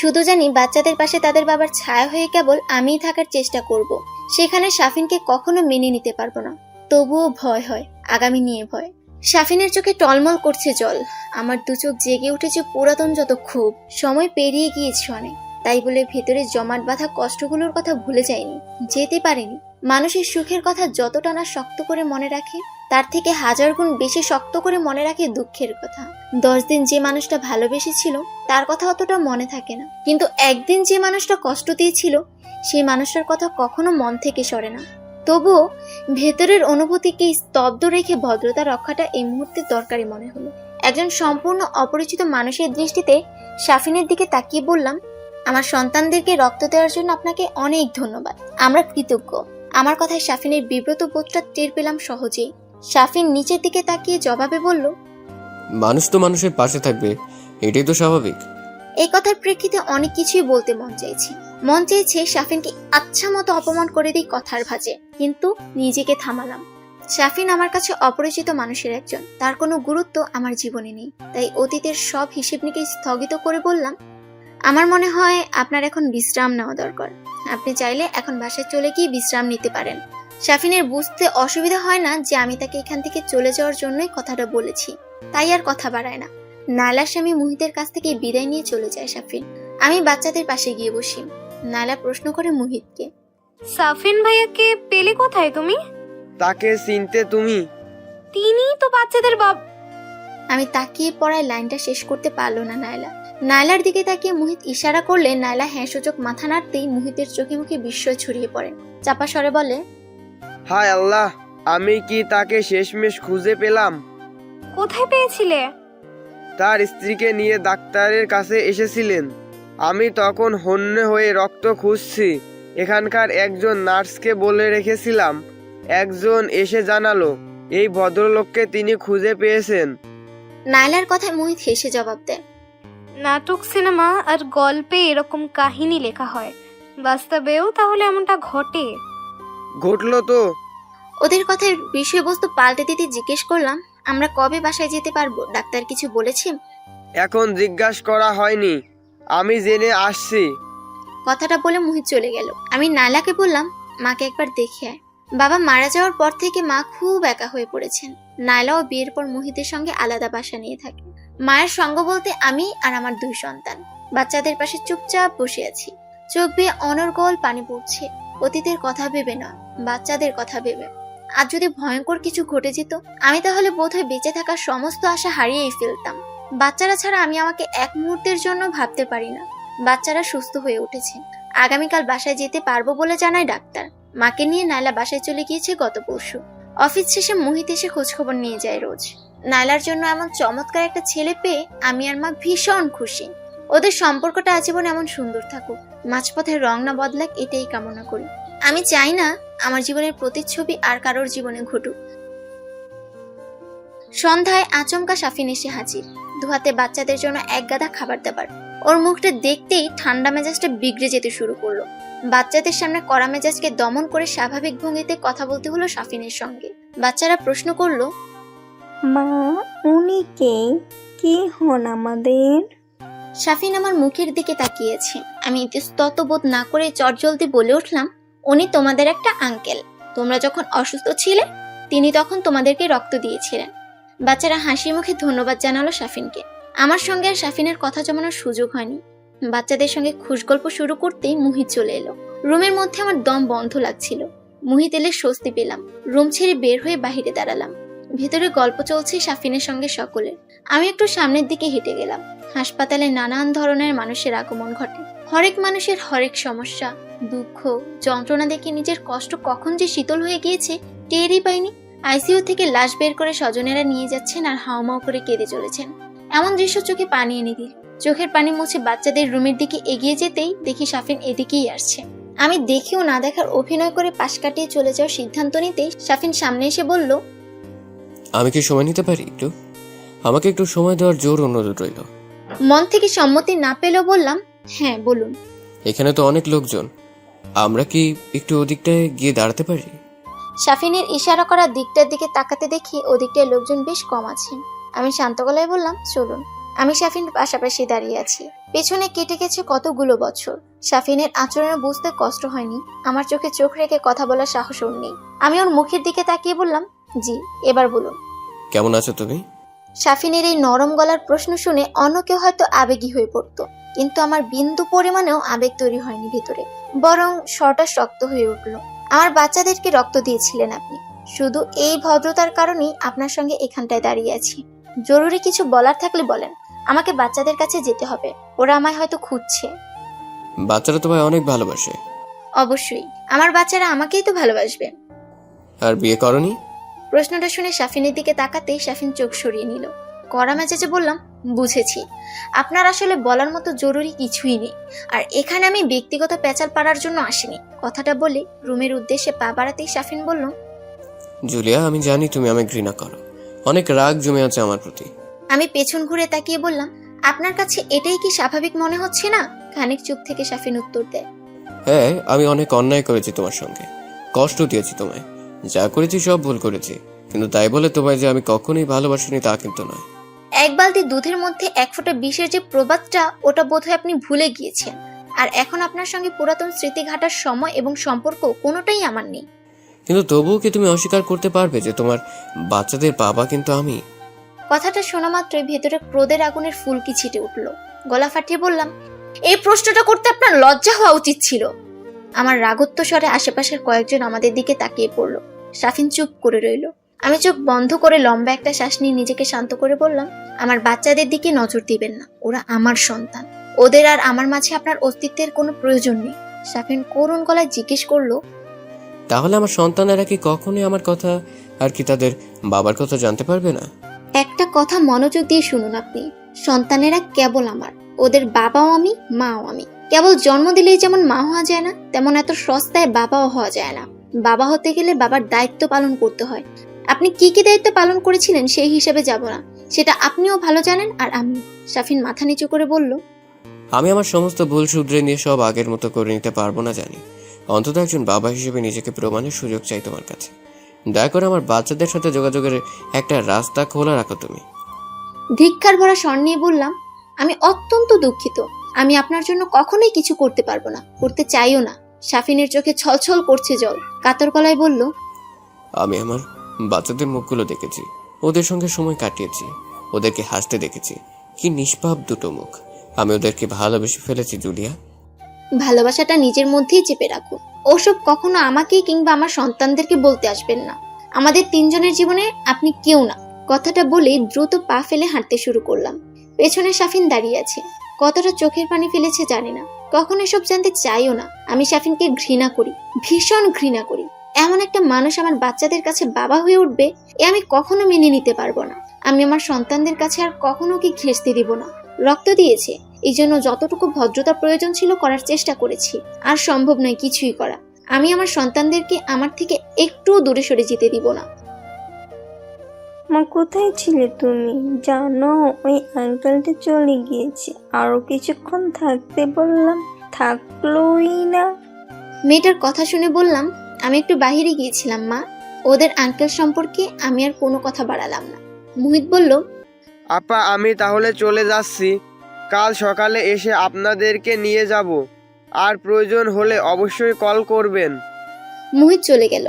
শুধু জানি বাচ্চাদের পাশে তাদের বাবার ছায়া হয়ে কেবল আমিই থাকার চেষ্টা করব। সেখানে শাফিনকে কখনো মেনে নিতে পারবো না। তবুও ভয় হয়, আগামী নিয়ে ভয়। শাফিনের চোখে টলমল করছে জল। আমার দু চোখ জেগে উঠেছে পুরাতন যত ক্ষোভ। সময় পেরিয়ে গিয়েছে অনেক, তাই বলে ভেতরে জমাট বাঁধা কষ্টগুলোর কথা ভুলে যাইনি, যেতে পারিনি। মানুষের সুখের কথা যতটা না শক্ত করে মনে রাখে, তার থেকে হাজার গুণ বেশি শক্ত করে মনে রাখে দুঃখের কথা। 10 দিন যে মানুষটা ভালোবেসেছিল তার কথা অতটা মনে থাকে না, কিন্তু একদিন যে মানুষটা কষ্ট দিয়েছিল সেই মানুষটার কথা কখনো মন থেকে সরে না। তবুও ভেতরের অনুভূতিকে স্তব্ধ রেখে ভদ্রতা রক্ষাটা এই মুহূর্তে দরকারি মনে হলো। একজন সম্পূর্ণ অপরিচিত মানুষের দৃষ্টিতে শাফিনের দিকে তাকিয়ে বললাম, আমার সন্তানদেরকে রক্ত দেওয়ার জন্য আপনাকে অনেক ধন্যবাদ। আমরা কৃতজ্ঞ। আমার কথায় শাফিনের বিব্রত বোধটা টের পেলাম সহজেই। শাফিন নিচের দিকে তাকিয়ে জবাবে বলল, মানুষ তো মানুষের পাশে থাকবে, এটাই তো স্বাভাবিক। এই কথার প্রেক্ষিতে অনেক কিছুই বলতে মন চাইছে শাফিনকে আচ্ছা মতো অপমান করে দিই কথার ভাঁজে, কিন্তু নিজেকে থামালাম। শাফিন আমার কাছে অপরিচিত মানুষের একজন, তার কোনো গুরুত্ব আমার জীবনে নেই। তাই অতীতের সব হিসেব নিকেশ স্থগিত করে বললাম, আমার মনে হয় আপনার এখন বিশ্রাম নেওয়া দরকার। আপনি চাইলে এখন বাসায় চলে গিয়ে বিশ্রাম নিতে পারেন। শাফিনের বুঝতে অসুবিধা হয় না যে আমি তাকে এখান থেকে চলে যাওয়ার জন্যই কথাটা বলেছি, তাই আর কথা বাড়ায় না। নাইলার স্বামী মুহিতের কাছ থেকে বিদায় নিয়ে চলে যায় শাফিন। আমি বাচ্চাদের পাশে গিয়ে বসি। নাইলা প্রশ্ন করে মুহিতকে, সাফিন ভাইয়াকে পেলে কোথায় তুমি? তাকে চিনতে তুমি? তিনি তো বাচ্চাদের বাবা। আমি তাকিয়ে পড়ায় লাইনটা শেষ করতে পারলো না নাইলা। নাইলার দিকে তাকিয়ে মুহিত ইশারা করলে নাইলা হ্যাঁ সূচক মাথা নাড়তেই মুহিতের চোখে মুখে বিস্ময় ছড়িয়ে পড়ে। চাপা স্বরে বলে, হায় আল্লাহ, আমি কি তাকে শেষমেশ খুঁজে পেলাম? কোথায় পেয়েছিলে? তার স্ত্রীকে নিয়ে ডাক্তারের কাছে এসেছিলেন। আমি তখন হন্য হয়ে রক্ত খুঁজছি। এখানকার একজন নার্সকে বলে রেখেছিলাম। একজন এসে জানালো এই ভদ্রলোককে তিনি খুঁজে পেয়েছেন। নাইলার কথায় মুহিত হেসে জবাব দেয়, নাটক, সিনেমা আর গল্পে এরকম কাহিনী লেখা হয়, বাস্তবেও তাহলে এমনটা ঘটে? ঘটলো তো। ওদের কথার বিষয়বস্তু পাল্টে দিতে জিজ্ঞেস করলাম, আমরা কবে বাসায় যেতে পারবো? ডাক্তার কিছু বলেছে? এখন জিজ্ঞাসা করা হয়নি, আমি জেনে আসছি। কথাটা বলে মুহিত চলে গেল। আমি নাইলাকে বললাম, মাকে একবার দেখে আয়। বাবা মারা যাওয়ার পর থেকে মা খুব একা হয়ে পড়েছেন। নাইলাও বিয়ের পর মুহিতের সঙ্গে আলাদা বাসা নিয়ে থাকে। মায়ের সঙ্গ বলতে আমি আর আমার 2 সন্তান। বাচ্চাদের পাশে চুপচাপ বসে আছি। চোখ বেয়ে অনর্গল পানি পড়ছে। অতীতের কথা ভেবে নয়, বাচ্চাদের কথা ভেবে। আর যদি ভয়ঙ্কর কিছু ঘটে যেত, আমি তাহলে বোধহয় বেঁচে থাকার সমস্ত আশা হারিয়েই ফেলতাম। বাচ্চারা ছাড়া আমি আমাকে এক মুহূর্তের জন্য ভাবতে পারি না। বাচ্চারা সুস্থ হয়ে উঠেছে। আগামীকাল বাসায় যেতে পারবো বলে জানায় ডাক্তার। মাকে নিয়ে নাইলা বাসায় চলে গিয়েছে গত পরশু। অফিস শেষে মুহিত এসে খোঁজখবর নিয়ে যায় রোজ। নাইলার জন্য এমন চমৎকার একটা ছেলে পেয়ে আমি আর মা ভীষণ খুশি। ওদের সম্পর্কটা আজীবন এমন সুন্দর থাকুক, মাঝপথে রং না বদলাক, এটাই কামনা করি। আমি চাই না আমার জীবনের প্রতিচ্ছবি আর কারোর জীবনে ঘটুক। সন্ধ্যায় আচমকা শাফিন এসে হাজির, দুহাতে বাচ্চাদের জন্য এক গাদা খাবার দাবার। ওর মুখটা দেখতেই ঠান্ডা মেজাজটা বিগড়ে যেতে শুরু করলো। বাচ্চাদের সামনে কড়া মেজাজকে দমন করে স্বাভাবিক ভঙ্গিতে কথা বলতে হলো শাফিনের সঙ্গে। বাচ্চারা প্রশ্ন করলো, মা, উনি কে? কি হন আমাদের? শাফিন আমার মুখের দিকে তাকিয়েছে। আমি ইতস্তত বোধ না করে চটজলদি বলে উঠলাম, উনি তোমাদের একটা আঙ্কেল। তোমরা যখন অসুস্থ ছিলে তিনি তখন তোমাদেরকে রক্ত দিয়েছিলেন। বাচ্চারা হাসি মুখে ধন্যবাদ জানালো শাফিনকে। আমার সঙ্গে আর শাফিনের কথা জমানোর সুযোগ হয়নি। বাচ্চাদের সঙ্গে খুশগল্প শুরু করতেই মুহিত চলে এলো। রুমের মধ্যে আমার দম বন্ধ লাগছিল। মুহিত এলে স্বস্তি পেলাম। রুম ছেড়ে বের হয়ে বাহিরে দাঁড়ালাম। ভেতরে গল্প চলছে শাফিনের সঙ্গে সকলের। আমি একটু সামনের দিকে হেঁটে গেলাম। হাসপাতালে নানান ধরনের মানুষের আগমন ঘটে। হরেক মানুষের হরেক সমস্যা, দুঃখ, যন্ত্রণা দেখে নিজের কষ্ট কখন যে শীতল হয়ে গিয়েছে টেরই পাইনি। আইসিইউ থেকে লাশ বের করে স্বজনেরা নিয়ে যাচ্ছেন আর হাওমাও করে কেঁদে চলেছেন। এমন দৃশ্য চোখে পানি এনে দিল। চোখের পানি মুছে বাচ্চাদের রুমের দিকে এগিয়ে যেতেই দেখি শাফিন এদিকেই আসছে। আমি দেখিও না দেখার অভিনয় করে পাশ কাটিয়ে চলে যাওয়ার সিদ্ধান্ত নিতেই শাফিন সামনে এসে বলল, আমি কি সময় নিতে পারি একটু? আমাকে একটু সময় দেওয়ার জোর অনুরোধ রইল। মন থেকে সম্মতি না পেলেও বললাম, হ্যাঁ বলুন। এখানে তো অনেক লোকজন, আমরা কি একটু ওদিকটায় গিয়ে দাঁড়াতে পারি? শাফিনের ইশারা করা দিকটার দিকে তাকাতে দেখি ওদিকটায় লোকজন বেশ কম আছেন। আমি শান্ত গলায় বললাম, চলুন। আমি শাফিন পাশাপাশি দাঁড়িয়ে আছি। পেছনে কেটে গেছে কতগুলো বছর। শাফিনের আচরণে বুঝতে কষ্ট হয়নি। আমার চোখে চোখ রেখে কথা বলার সাহস ওর নেই। আমি ওর মুখের দিকে তাকিয়ে বললাম, জি, এবার বলুন। কেমন আছো তুমি? শাফিনের এই নরম গলার প্রশ্ন শুনে অন্য কেউ হয়তো আবেগী হয়ে পড়তো, কিন্তু আমার বিন্দু পরিমাণেও আবেগ তৈরি হয়নি ভেতরে, বরং স্বরটা শক্ত হয়ে উঠল। আমার বাচ্চাদেরকে রক্ত দিয়েছিলেন আপনি। শুধু এই ভদ্রতার কারণেই আপনার সঙ্গে এখানটায় দাঁড়িয়ে আছি। জরুরি কিছু বলার থাকলে বলেন। আমাকে বাচ্চাদের কাছে যেতে হবে, ওরা আমায় হয়তো খুঁজছে। বাচ্চারা তোমায় অনেক ভালোবাসে। অবশ্যই, আমার বাচ্চারা আমাকেই তো ভালোবাসবে। আর বিয়ে করনি? প্রশ্নটা শুনে শাফিনের দিকে তাকাতেই শাফিন চোখ সরিয়ে নিল। কড়া মেজাজে বললাম, বুঝেছি, আপনার আসলে বলার মতো জরুরি কিছুই নেই। আর এখানে আমি ব্যক্তিগত প্যাচাল পাড়ার জন্য আসিনি। কথাটা বলে রুমের উদ্দেশ্যে পা বাড়াতেই শাফিন বলল, জুলিয়া, আমি জানি তুমি আমায় ঘৃণা করো। অনেক রাগ জমে আছে আমার প্রতি। আমি পেছন ঘুরে তাকিয়ে বললাম, আপনার কাছে এটাই কি স্বাভাবিক মনে হচ্ছে না? খানিক চুপ থেকে শাফিন উত্তর দেয়, হ্যাঁ, আমি অনেক অন্যায় করেছি তোমার সঙ্গে, কষ্ট দিয়েছি তোমায়। যা করেছি সব ভুল করেছি, কিন্তু তাই বলে তোমায় যে আমি কখনোই ভালোবাসিনি তা কিন্তু নয়। এক বালতি দুধের মধ্যে এক ফোঁটা বিষের যে প্রবাদটা, ওটা বোধহয় আপনি ভুলে গিয়েছেন। আর এখন আপনার সঙ্গে পুরাতন স্মৃতি ঘাটার সময় এবং সম্পর্ক কোনোটাই আমার নেই। কিন্তু তবুও কি তুমি অস্বীকার করতে পারবে যে তোমার বাচ্চাদের বাবা কিন্তু আমি? কথাটা শোনা মাত্রই ভেতরে ক্রোধের আগুনের ফুলকি ছিটে উঠল। গলা ফাটিয়ে বললাম, এই প্রশ্নটা করতে আপনার লজ্জা হওয়া উচিত ছিল। আমার রাগত্ব স্বরে আশেপাশের কয়েকজন আমাদের দিকে তাকিয়ে পড়ল। শাফিন চুপ করে রইল। আমি চোখ বন্ধ করে লম্বা একটা শ্বাস নিয়ে নিজেকে শান্ত করে বললাম, আমার বাচ্চাদের দিকে নজর দিবেন না, ওরা আমার সন্তান। ওদের আর আমার মাঝে আপনার অস্তিত্বের কোনো প্রয়োজন নেই। শাফিন করুণ গলায় জিজ্ঞেস করলো, তাহলে আমার সন্তানেরা কি কখনোই আমার কথা আর কি তাদের বাবার কথা জানতে পারবে না? একটা কথা মনোযোগ দিয়ে শুনুন আপনি, সন্তানেরা কেবল আমার, ওদের বাবাও আমি, মাও আমি। কেবল জন্ম দিলেই যেমন মা হওয়া যায় না, তেমন এত সস্তায় বাবাও হওয়া যায় না। বাবা হতে গেলে বাবার দায়িত্ব পালন করতে হয়। আপনি কি কি দায়িত্ব পালন করেছিলেন সেই হিসেবে যাব না, সেটা আপনিও ভালো জানেন আর আমি। শাফিন মাথা নিচু করে বলল, আমি আমার সমস্ত ভুল শুধরে নিয়ে সব আগের মতো করে নিতে পারবো না জানি। অন্তত একজন বাবা হিসেবে নিজেকে প্রমাণের সুযোগ চাই তোমার কাছে। দয়া করে আমার বাচ্চাদের সাথে যোগাযোগের একটা রাস্তা খোলা রাখো তুমি। ধিক্কার ভরা স্বর নিয়ে বললাম, আমি অত্যন্ত দুঃখিত। আমি আপনার জন্য কখনোই কিছু করতে পারবো না, করতে চাইও না। শাফিনের চোখে ছলছল করছে জল। কাতর গলায় বলল, আমি আমার বাচ্চাদের মুখগুলো দেখেছি, ওদের সঙ্গে সময় কাটিয়েছি, ওদেরকে হাসতে দেখেছি। কি নিষ্পাপ দুটো মুখ। আমি ওদেরকে ভালোবেসে ফেলেছি জুলিয়া। ভালোবাসাটা নিজের মধ্যেই চেপে রাখুন। ওসব কখনো আমাকে কিংবা আমার সন্তানদেরকে বলতে আসবেন না। আমাদের তিনজনের জীবনে আপনি কেউ না। কথাটা বলে দ্রুত পা ফেলে হাঁটতে শুরু করলাম। পেছনে শাফিন দাঁড়িয়ে আছে। কতটা চোখের পানি ফেলেছে জানি না। কখনো এসব জানতে চাইও না। আমি শাফিনকে ঘৃণা করি, ভীষণ ঘৃণা করি। এমন একটা মানুষ আমার বাচ্চাদের কাছে বাবা হয়ে উঠবে, এ আমি কখনো মেনে নিতে পারবো না। আমি আমার সন্তানদের কাছে আর কখনো কি ঘেঁষতে দিব না। রক্ত দিয়েছে, এই জন্য যতটুকু ভদ্রতা প্রয়োজন ছিল করার চেষ্টা করেছি। আর সম্ভব নয় কিছুই করা। আমি আমার সন্তানদেরকে আমার থেকে একটুও দূরে সরে যেতে দিব না। মা কোথায় ছিলে তুমি? জানো ওই আঙ্কেলটা চলে গিয়েছে, আরো কিছুক্ষণ থাকতে বললাম থাকলোই না। মেয়েটার কথা শুনে বললাম, আমি একটু বাইরে গিয়েছিলাম মা। ওদের আঙ্কেল সম্পর্কে আমি আর কোনো কথা বাড়ালাম না। মুহিত বলল, আপা আমি তাহলে চলে যাচ্ছি, কাল সকালে এসে আপনাদেরকে নিয়ে যাব, আর প্রয়োজন হলে অবশ্যই কল করবেন। মুহিত চলে গেল।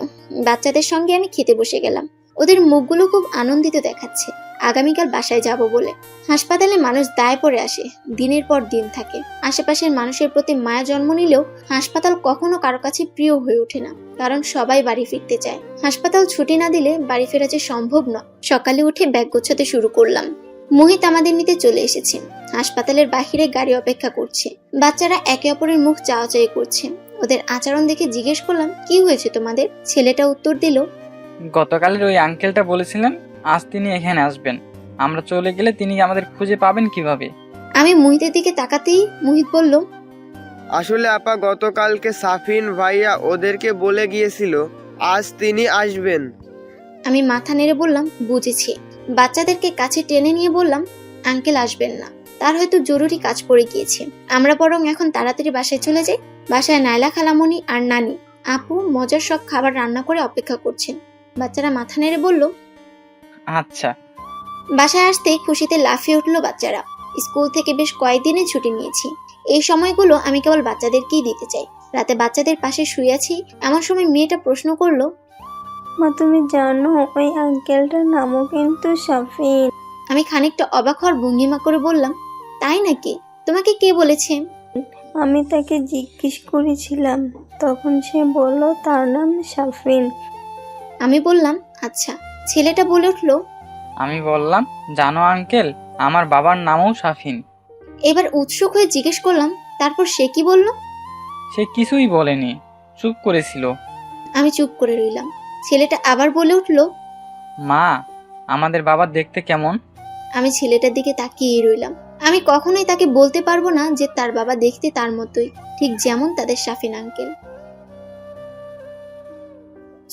বাচ্চাদের সঙ্গে আমি খেতে বসে গেলাম। ওদের মুখগুলো খুব আনন্দিত দেখাচ্ছে, আগামীকাল বাসায় যাব বলে। হাসপাতালে মানুষ দায় পড়ে আসে, দিনের পর দিন থাকে। আশেপাশের মানুষের প্রতি মায়া জন্ম নিলেও হাসপাতাল কখনো কারো কাছে প্রিয় হয়ে ওঠে না, কারণ সবাই বাড়ি ফিরতে চায়। হাসপাতাল ছুটি না দিলে বাড়ি ফেরা যে সম্ভব নয়। সকালে উঠে ব্যাগ গোছাতে শুরু করলাম। মোহিত আমাদের নিতে চলে এসেছে। হাসপাতালের বাহিরে গাড়ি অপেক্ষা করছে। বাচ্চারা একে অপরের মুখ চাওয়াচাই করছে। ওদের আচরণ দেখে জিজ্ঞেস করলাম, কি হয়েছে তোমাদের? ছেলেটা উত্তর দিল, গতকালের ওই আঙ্কেলটা বলেছিলেন আজ তিনি এখানে আসবেন, আমরা চলে গেলে তিনি আমাদের খুঁজে পাবেন কিভাবে? আমি মুহিতের দিকে তাকাতেই মুহিত বলল, আসলে আপা গতকালকে সাফিন ভাইয়া ওদেরকে বলে গিয়েছিল আজ তিনি আসবেন। আমি মাথা নেড়ে বললাম, বুঝেছি। বাচ্চাদেরকে কাছে টেনে নিয়ে বললাম, আঙ্কেল আসবেন না, তার হয়তো জরুরি কাজ পড়ে গিয়েছে। আমরা বরং এখন তাড়াতাড়ি বাসায় চলে যাই। বাসায় নাইলা খালামণি আর নানি আপু মজার সব খাবার রান্না করে অপেক্ষা করছেন। বাচ্চারা মাথা নেড়ে বলল, আচ্ছা। বাসায় আসতেই খুশিতে লাফিয়ে উঠলো বাচ্চারা। স্কুল থেকে বেশ কয়েকদিনের ছুটি নিয়েছি। এই সময়গুলো আমি কেবল বাচ্চাদেরকেই দিতে চাই। রাতে বাচ্চাদের পাশে শুয়ে আছি, এমন সময় মেয়েটা প্রশ্ন করলো, মা তুমি জানো ওই আঙ্কেলটার নামও কিন্তু সাফিন। আমি খানিকটা অবাক হওয়ার ভঙ্গিমা করে বললাম, তাই নাকি? তোমাকে কে বলেছে? আমি তাকে জিজ্ঞেস করেছিলাম, তখন সে বলল তার নাম সাফিন। আমি বললাম, আচ্ছা। ছেলেটা বলে উঠলো, আমি বললাম, জানো আঙ্কেল, আমার বাবার নামও সাফিন। এবার উৎসুক হয়ে জিজ্ঞেস করলাম, তারপর সে কি বলল? সে কিছুই বলেনি, চুপ করেছিল। আমি চুপ করে রইলাম। ছেলেটা আবার বলে উঠলো, মা, আমাদের বাবা দেখতে কেমন? আমি ছেলেটার দিকে তাকিয়ে রইলাম। আমি কখনোই তাকে বলতে পারবো না যে তার বাবা দেখতে তার মতোই, ঠিক যেমন তাদের সাফিন আঙ্কেল।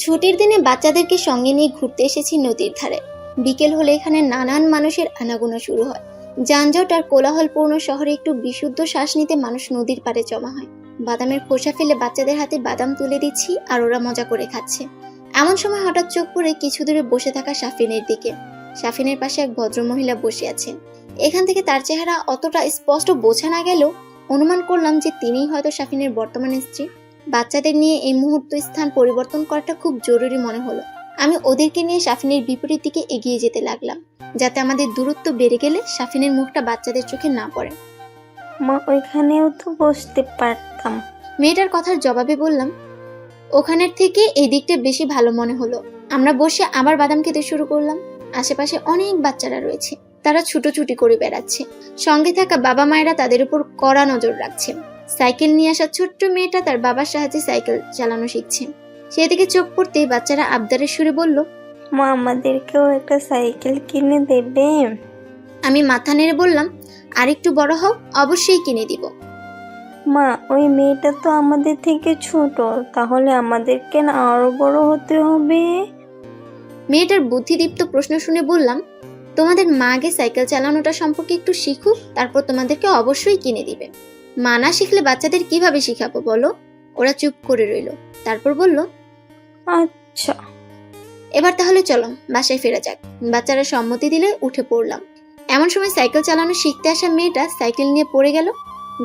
ছুটির দিনে বাচ্চাদেরকে সঙ্গে নিয়ে ঘুরতে এসেছি নদীর ধারে। বিকেল হলে এখানে নানান মানুষের আনাগোনা শুরু হয়। যানজট আর কোলাহলপূর্ণ শহরে একটু বিশুদ্ধ শ্বাস নিতে মানুষ নদীর পাড়ে জমা হয়। বাদামের খোসা ফেলে বাচ্চাদের হাতে বাদাম তুলে দিচ্ছি আর ওরা মজা করে খাচ্ছে। এমন সময় হঠাৎ চোখ পড়ে কিছু দূরে বসে থাকা সাফিনের দিকে। সাফিনের পাশে এক ভদ্রমহিলা বসে আছেন। এখান থেকে তার চেহারা অতটা স্পষ্ট বোঝা না গেলেও অনুমান করলাম যে তিনিই হয়তো সাফিনের বর্তমান স্ত্রী। বাচ্চাদের নিয়ে এই মুহূর্তে স্থান পরিবর্তন করাটা খুব জরুরি মনে হলো। আমি ওদেরকে নিয়ে সাফিনের বিপরীত দিকে এগিয়ে যেতে লাগলাম, যাতে আমাদের দূরত্ব বেড়ে গেলে সাফিনের মুখটা বাচ্চাদের চোখে না পড়ে। মা ওইখানেও তো বসতে পারতাম। মেয়েটার কথার জবাবে বললাম, ওখানের থেকে এই দিকটা বেশি ভালো মনে হলো। আমরা বসে আবার বাদাম খেতে শুরু করলাম। আশেপাশে অনেক বাচ্চারা রয়েছে, তারা ছুটোছুটি করে বেড়াচ্ছে। সঙ্গে থাকা বাবা মায়েরা তাদের উপর কড়া নজর রাখছে। সাইকেল নিয়ে আসা ছোট্ট মেয়েটা তার বাবার সাহায্যে সাইকেল চালানো শিখছে। সেদিকে চোখ পড়তেই বাচ্চারা আবদারের সুরে বলল, মা আমাদেরকেও একটা সাইকেল কিনে দেবে? আমি মাথা নেড়ে বললাম, আর একটু বড় হও, অবশ্যই কিনে দিব। মা ওই মেয়েটা তো আমাদের থেকে ছোট, তাহলে আমাদেরকে না আরো বড় হতে হবে? মেয়েটার বুদ্ধিদীপ্ত প্রশ্ন শুনে বললাম, তোমাদের মা আগে সাইকেল চালানোটা সম্পর্কে একটু শিখুক, তারপর তোমাদেরকে অবশ্যই কিনে দিবে। মা না শিখলে বাচ্চাদের কিভাবে শিখাবো বলো? ওরা চুপ করে রইল। তারপর বলল, আচ্ছা। এবার তাহলে চলো বাসায় ফেরা যাক। বাচ্চারা সম্মতি দিলে উঠে পড়লাম। এমন সময় সাইকেল চালানো শিখতে আসা মেয়েটা সাইকেল নিয়ে পড়ে গেল।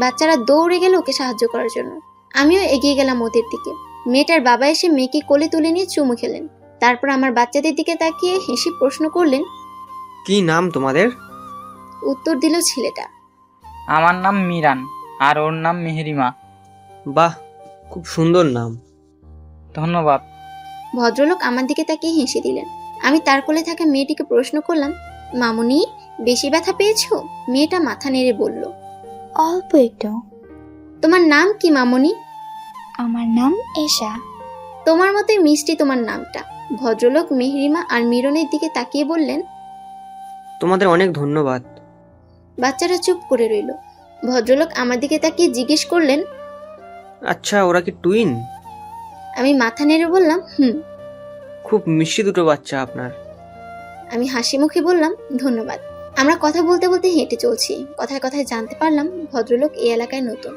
বাচ্চারা দৌড়ে গেল ওকে সাহায্য করার জন্য। আমিও এগিয়ে গেলাম ওদের দিকে। মেয়েটার বাবা এসে মেয়েকে কোলে তুলে নিয়ে চুমু খেলেন। তারপর আমার বাচ্চাদের দিকে তাকিয়ে হেসে প্রশ্ন করলেন, কি নাম তোমাদের? উত্তর দিল ছেলেটা, আমার নাম মিরান, আর ওর নাম মেহেরিমা। বাহ, খুব সুন্দর নাম। ধন্যবাদ। ভদ্রলোক আমার দিকে তাকিয়ে হেসে দিলেন। আমি তার কোলে থাকা মেয়েটিকে প্রশ্ন করলাম, মামুনি বেশি ব্যথা পেয়েছো? মেয়েটা মাথা নেড়ে বলল, অল্প একটু। তোমার নাম কি মামুনি? আমার নাম এশা। তোমার মতোই মিষ্টি তোমার নামটা। ভদ্রলোক মেহরিমা আর মিরনের দিকে তাকিয়ে বললেন। তোমাদের অনেক ধন্যবাদ। বাচ্চারা চুপ করে রইল। ভদ্রলোক আমার দিকে তাকিয়ে জিজ্ঞেস করলেন। আচ্ছা, ওরা কি টুইন? আমি মাথা নেড়ে বললাম, হুম। খুব মিষ্টি দুটো বাচ্চা আপনার। আমি হাসি মুখে বললাম, ধন্যবাদ। আমরা কথা বলতে বলতে হেঁটে চলছি। কথায় কথায় জানতে পারলাম ভদ্রলোক এই এলাকায় নতুন।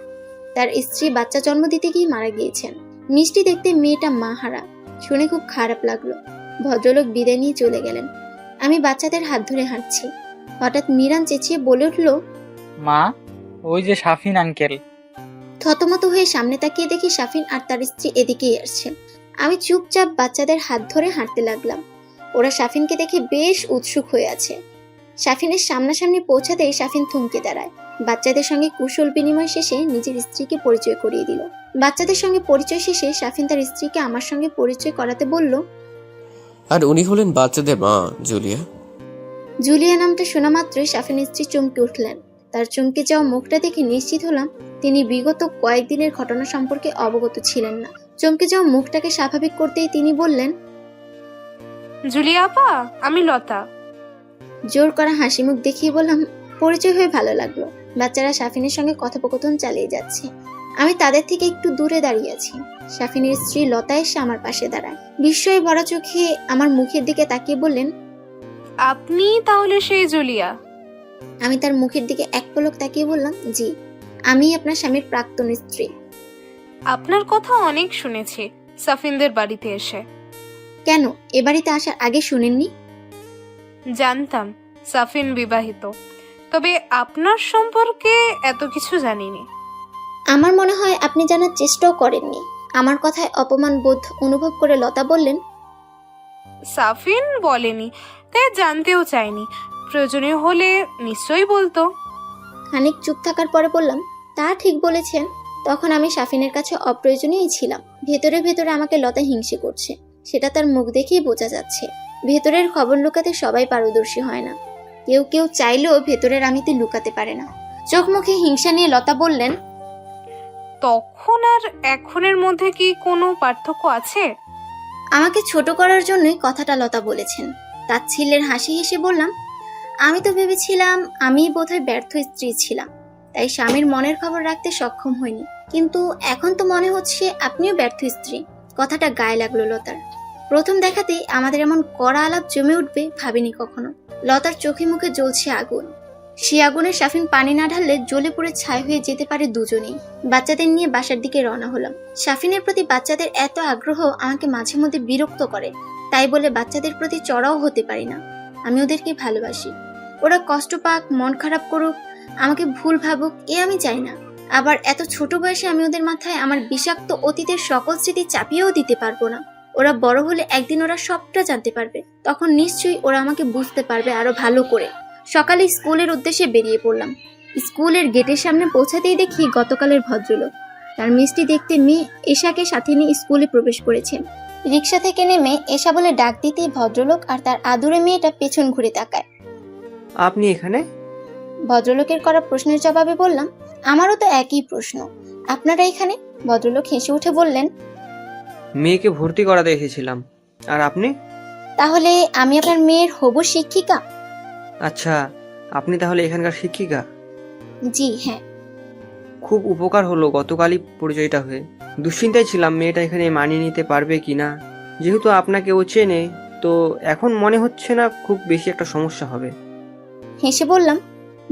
তার স্ত্রী বাচ্চা জন্ম দিতে গিয়ে মারা গিয়েছেন। মিষ্টি দেখতে মেয়েটা মা হারা। শুনে খুব খারাপ লাগলো। ভদ্রলোক বিদায় নিয়ে চলে গেলেন। আমি বাচ্চাদের হাত ধরে হাঁটছি। হঠাৎ মিরান চেঁচিয়ে বলে উঠল, মা, ওই যে শাফিন আঙ্কেল। থতমত হয়ে সামনে তাকিয়ে দেখি শাফিন আর তার স্ত্রী এদিকেই আসছেন। আমি চুপচাপ বাচ্চাদের হাত ধরে হাঁটতে লাগলাম। ওরা শাফিনকে দেখে বেশ উৎসুক হয়ে আছে। শাফিনের সামনাসামনি পৌঁছাতেই শাফিন থমকে দাঁড়ায়। বাচ্চাদের সঙ্গে কুশল বিনিময় শেষে নিজের স্ত্রীকে পরিচয় করিয়ে দিল। বাচ্চাদের সঙ্গে পরিচয় শেষে শাফিন তার স্ত্রীকে আমার সঙ্গে পরিচয় করাতে বলল, আর উনি হলেন বাচ্চাদের মা, জুলিয়া। জুলিয়া নামটা শোনা মাত্রই শাফিনের স্ত্রী চমকে উঠলেন। তার চমকে যাওয়া মুখটা দেখে নিশ্চিত হলাম তিনি বিগত কয়েকদিনের ঘটনা সম্পর্কে অবগত ছিলেন না। চমকে যাওয়া মুখটাকে স্বাভাবিক করতেই তিনি বললেন, জুলিয়া আপা, আমি লতা। জোর করা হাসি মুখ দেখিয়ে বললাম, পরিচয় হয়ে ভালো লাগলো। বাচ্চারা শাফিনের সঙ্গে কথোপকথন চালিয়ে যাচ্ছে। আমি তাদের থেকে একটু দূরে দাঁড়িয়ে আছি। শাফিনের স্ত্রী লতা এসে আমার পাশে দাঁড়ায়। বিস্ময়ে ভরা চোখে আমার মুখের দিকে তাকিয়ে বললেন, আপনি তাহলে সেই জুলিয়া? আমি তার মুখের দিকে এক পলক তাকিয়ে বললাম, জি, আমি আপনার স্বামীর প্রাক্তন স্ত্রী। আপনার কথা অনেক শুনেছি সাফিনদের বাড়িতে এসে। কেন, এ বাড়িতে আসার আগে শুনেননি? জানতাম সাফিন বিবাহিত, তবে আপনার সম্পর্কে এত কিছু জানিনি। আমার মনে হয় আপনি জানার চেষ্টাও করেননি। আমার কথায় অপমান বোধ অনুভব করে লতা বললেন, সাফিন বলেনি, তাই জানতেও চাইনি। প্রয়োজনীয় হলে নিশ্চয়ই বলতো। খানিক চুপ থাকার পরে বললাম, তা ঠিক বলেছেন। তখন আমি শাফিনের কাছে অপ্রয়োজনীয়ই ছিলাম। ভেতরে ভেতরে আমাকে লতা হিংসে করছে, সেটা তার মুখ দেখেই বোঝা যাচ্ছে। ভেতরের খবর লুকাতে সবাই পারদর্শী হয় না। কেউ কেউ চাইলেও ভেতরের আমিতে লুকাতে পারে না। চোখ মুখে হিংসা নিয়ে লতা বললেন, তখন আর এখনের মধ্যে কি কোনো পার্থক্য আছে? আমাকে ছোট করার জন্যই কথাটা লতা বলেছেন। তাচ্ছিল্যের হাসি হেসে বললাম, আমি তো ভেবেছিলাম আমি বোধহয় ব্যর্থ স্ত্রী ছিলাম, তাই স্বামীর মনের খবর রাখতে সক্ষম হইনি। কিন্তু এখন তো মনে হচ্ছে আপনিও ব্যর্থ স্ত্রী। কথাটা গায়ে লাগলো লতার। প্রথম দেখাতেই আমাদের এমন কড়া আলাপ জমে উঠবে ভাবিনি কখনো। লতার চোখে মুখে জ্বলছে আগুন। সে আগুনে শাফিন পানি না ঢাললে জ্বলে পুড়ে ছাই হয়ে যেতে পারে দুজনেই। বাচ্চাদের নিয়ে বাসার দিকে রওনা হলাম। শাফিনের প্রতি বাচ্চাদের এত আগ্রহ আমাকে মাঝে মধ্যে বিরক্ত করে। তাই বলে বাচ্চাদের প্রতি চড়াও হতে পারি না। আমি ওদেরকে ভালোবাসি। ওরা কষ্ট পাক, মন খারাপ করুক, আমাকে ভুল ভাবুক, এ আমি চাই না। আবার এত ছোট বয়সে আমি ওদের মাথায় আমার বিষাক্ত অতীতের সকল স্মৃতি চাপিয়েও দিতে পারবো না। ওরা বড় হলে একদিন ওরা সবটা জানতে পারবে। তখন নিশ্চয়ই ওরা আমাকে বুঝতে পারবে আরো ভালো করে। সকালে স্কুলের উদ্দেশ্যে বেরিয়ে পড়লাম। স্কুলের গেটের সামনে পৌঁছাতেই দেখি গতকালের ভদ্রলোক তার মিষ্টি দেখতে মেয়ে এশাকে সাথে নিয়ে স্কুলে প্রবেশ করেছেন। রিক্সা থেকে নেমে এশা বলে ডাক দিতেই ভদ্রলোক আর তার আদুরে মেয়েটা পেছন ঘুরে তাকায়। আপনি এখানে? ভদ্রলোকের করা প্রশ্নের জবাবে বললাম, আমারও তো একই প্রশ্ন, আপনারা এখানে? ভদ্রলোক হেসে উঠে বললেন, মেয়েকে ভর্তি করাতে এসেছিলাম। আর আপনি? তাহলে আমি আপনার মেয়ের হবু শিক্ষিকা। আচ্ছা, আপনি তাহলে এখানকার শিক্ষিকা? জি হ্যাঁ। খুব উপকার হলো গতকালই পরিচয়টা হয়ে। দুশ্চিন্তায় ছিলাম মেয়েটা এখানে মানিয়ে নিতে পারবে কিনা। যেহেতু আপনাকে ও চেনে, তো এখন মনে হচ্ছে না খুব বেশি একটা সমস্যা হবে। হেসে বললাম,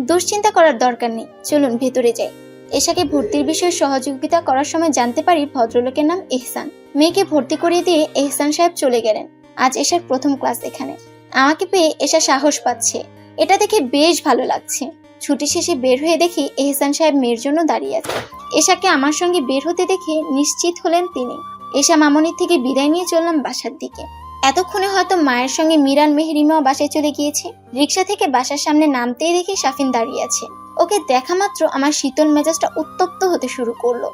দুশ্চিন্তা করার দরকার নেই, চলুন ভেতরে যাই। এশাকে ভর্তির বিষয়ে সহযোগিতা করার সময় জানতে পারি ভদ্রলোকের নাম এহসান। মেয়েকে ভর্তি করিয়ে দিয়ে এহসান সাহেব চলে গেলেন। আজ এশার প্রথম ক্লাস এখানে। আমাকে পেয়ে এশা সাহস পাচ্ছে, এটা দেখে বেশ ভালো লাগছে। ছুটি শেষে বের হয়ে দেখি এহসান সাহেব মেয়ের জন্য দাঁড়িয়ে আছে। এশাকে আমার সঙ্গে বের হতে দেখে নিশ্চিত হলেন তিনি। এশা মামনির থেকে বিদায় নিয়ে চললাম বাসার দিকে। এতক্ষণে হয়তো মায়ের সঙ্গে মিরান মেহরিমাও বাসায় চলে গিয়েছে। রিক্সা থেকে বাসার সামনে নামতেই দেখি শাফিন দাঁড়িয়ে আছে। ওকে দেখা মাত্র আমার শীতল মেজাজটা উত্তপ্ত হতে শুরু করলো।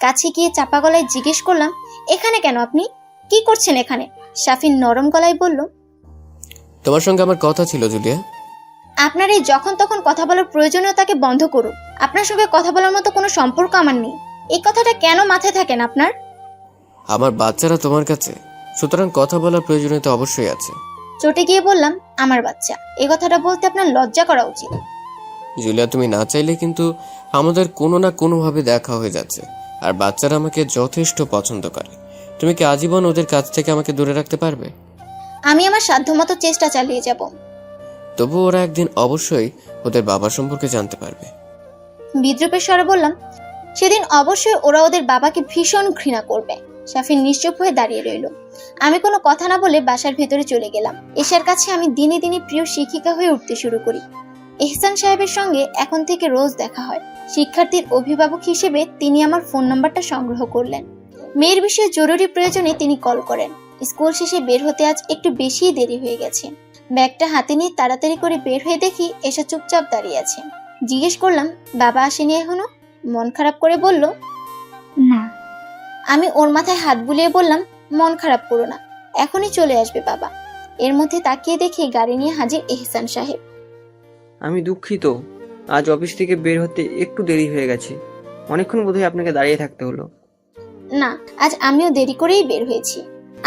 কাছে গিয়ে চাপা গলায় জিজ্ঞেস করলাম, এখানে কেন আপনি? কি করছেন এখানে? শাফিন নরম গলায় বলল, তোমার সঙ্গে আমার কথা ছিল জুলিয়া। আপনার এই যখন তখন কথা বলার প্রয়োজনীয়তাকে বন্ধ করুন। আপনার সঙ্গে কথা বলার মতো কোনো সম্পর্ক আমার নেই। এই কথাটা কেন মাথায় থাকে না আপনার? আমার বাচ্চারা তোমার কাছে, সুতরাং কথা বলার প্রয়োজনীয়তা অবশ্যই আছে। চটে গিয়ে বললাম, আমার বাচ্চা, এই কথাটা বলতে আপনার লজ্জা করা উচিত। জুলিয়া, তুমি না চাইলে কিন্তু আমাদের কোনো না কোনোভাবে দেখা হয়ে যাচ্ছে, আর বাচ্চারা আমাকে যথেষ্ট পছন্দ করে। তুমি কি আজীবন ওদের কাছ থেকে আমাকে দূরে রাখতে পারবে? আমি আমার সাধ্যমতো চেষ্টা চালিয়ে যাব। তবু ওরা একদিন অবশ্যই ওদের বাবা সম্পর্কে জানতে পারবে। বিদ্রুপের স্বরে বললাম, সেদিন অবশ্যই ওরা ওদের বাবাকে ভীষণ ঘৃণা করবে। শাফিন নিশ্চুপ হয়ে দাঁড়িয়ে রইল। আমি কোনো কথা না বলে বাসার ভেতরে চলে গেলাম। এশার কাছে আমি দিনে দিনে প্রিয় শিক্ষিকা হয়ে উঠতে শুরু করি। এহসান সাহেবের সঙ্গে এখন থেকে রোজ দেখা হয়। শিক্ষার্থীর অভিভাবক হিসেবে তিনি আমার ফোন নাম্বারটা সংগ্রহ করলেন। মেয়ের বিষয়ে জরুরি প্রয়োজনে তিনি কল করেন। স্কুল শেষে বের হতে আজ একটু বেশিই দেরি হয়ে গেছে। ব্যাগটা হাতে নিয়ে তাড়াতাড়ি করে বের হয়ে দেখি এসা চুপচাপ দাঁড়িয়ে আছে। জিজ্ঞেস করলাম, বাবা আসেনি এখনো? মন খারাপ করে বলল, না। আমি ওর মাথায় হাত বুলিয়ে বললাম, মন খারাপ করো না, এখনই চলে আসবে বাবা। এর মধ্যে তাকিয়ে দেখি গাড়ি নিয়ে হাজির এহসান সাহেব। আমি দুঃখিত, আজ অফিস থেকে বের হতে একটু দেরি হয়ে গেছে। অনেকক্ষণ বোধহয় আপনাকে দাঁড়িয়ে থাকতে হলো। না, আজ আমিও দেরি করেই বের হয়েছি।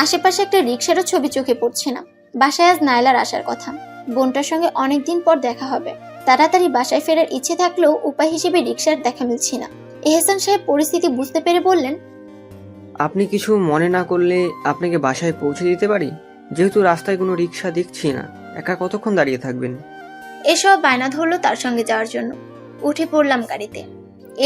আশেপাশে একটা রিক্সারও ছবি চোখে পড়ছে না। বাসায় আজ নাইলার আসার কথা। বোনটার সঙ্গে অনেকদিন পর দেখা হবে। তাড়াতাড়ি বাসায় ফেরার ইচ্ছে থাকলেও উপায় হিসেবে রিক্সার দেখা মিলছে না। এহসান সাহেব পরিস্থিতি বুঝতে পেরে বললেন, আপনি কিছু মনে না করলে আপনাকে বাসায় পৌঁছে দিতে পারি? যেহেতু রাস্তায় কোনো রিক্সা দেখছি না, একা কতক্ষণ দাঁড়িয়ে থাকবেন? এসব বায়না ধরলো তার সঙ্গে যাওয়ার জন্য। উঠে পড়লাম গাড়িতে।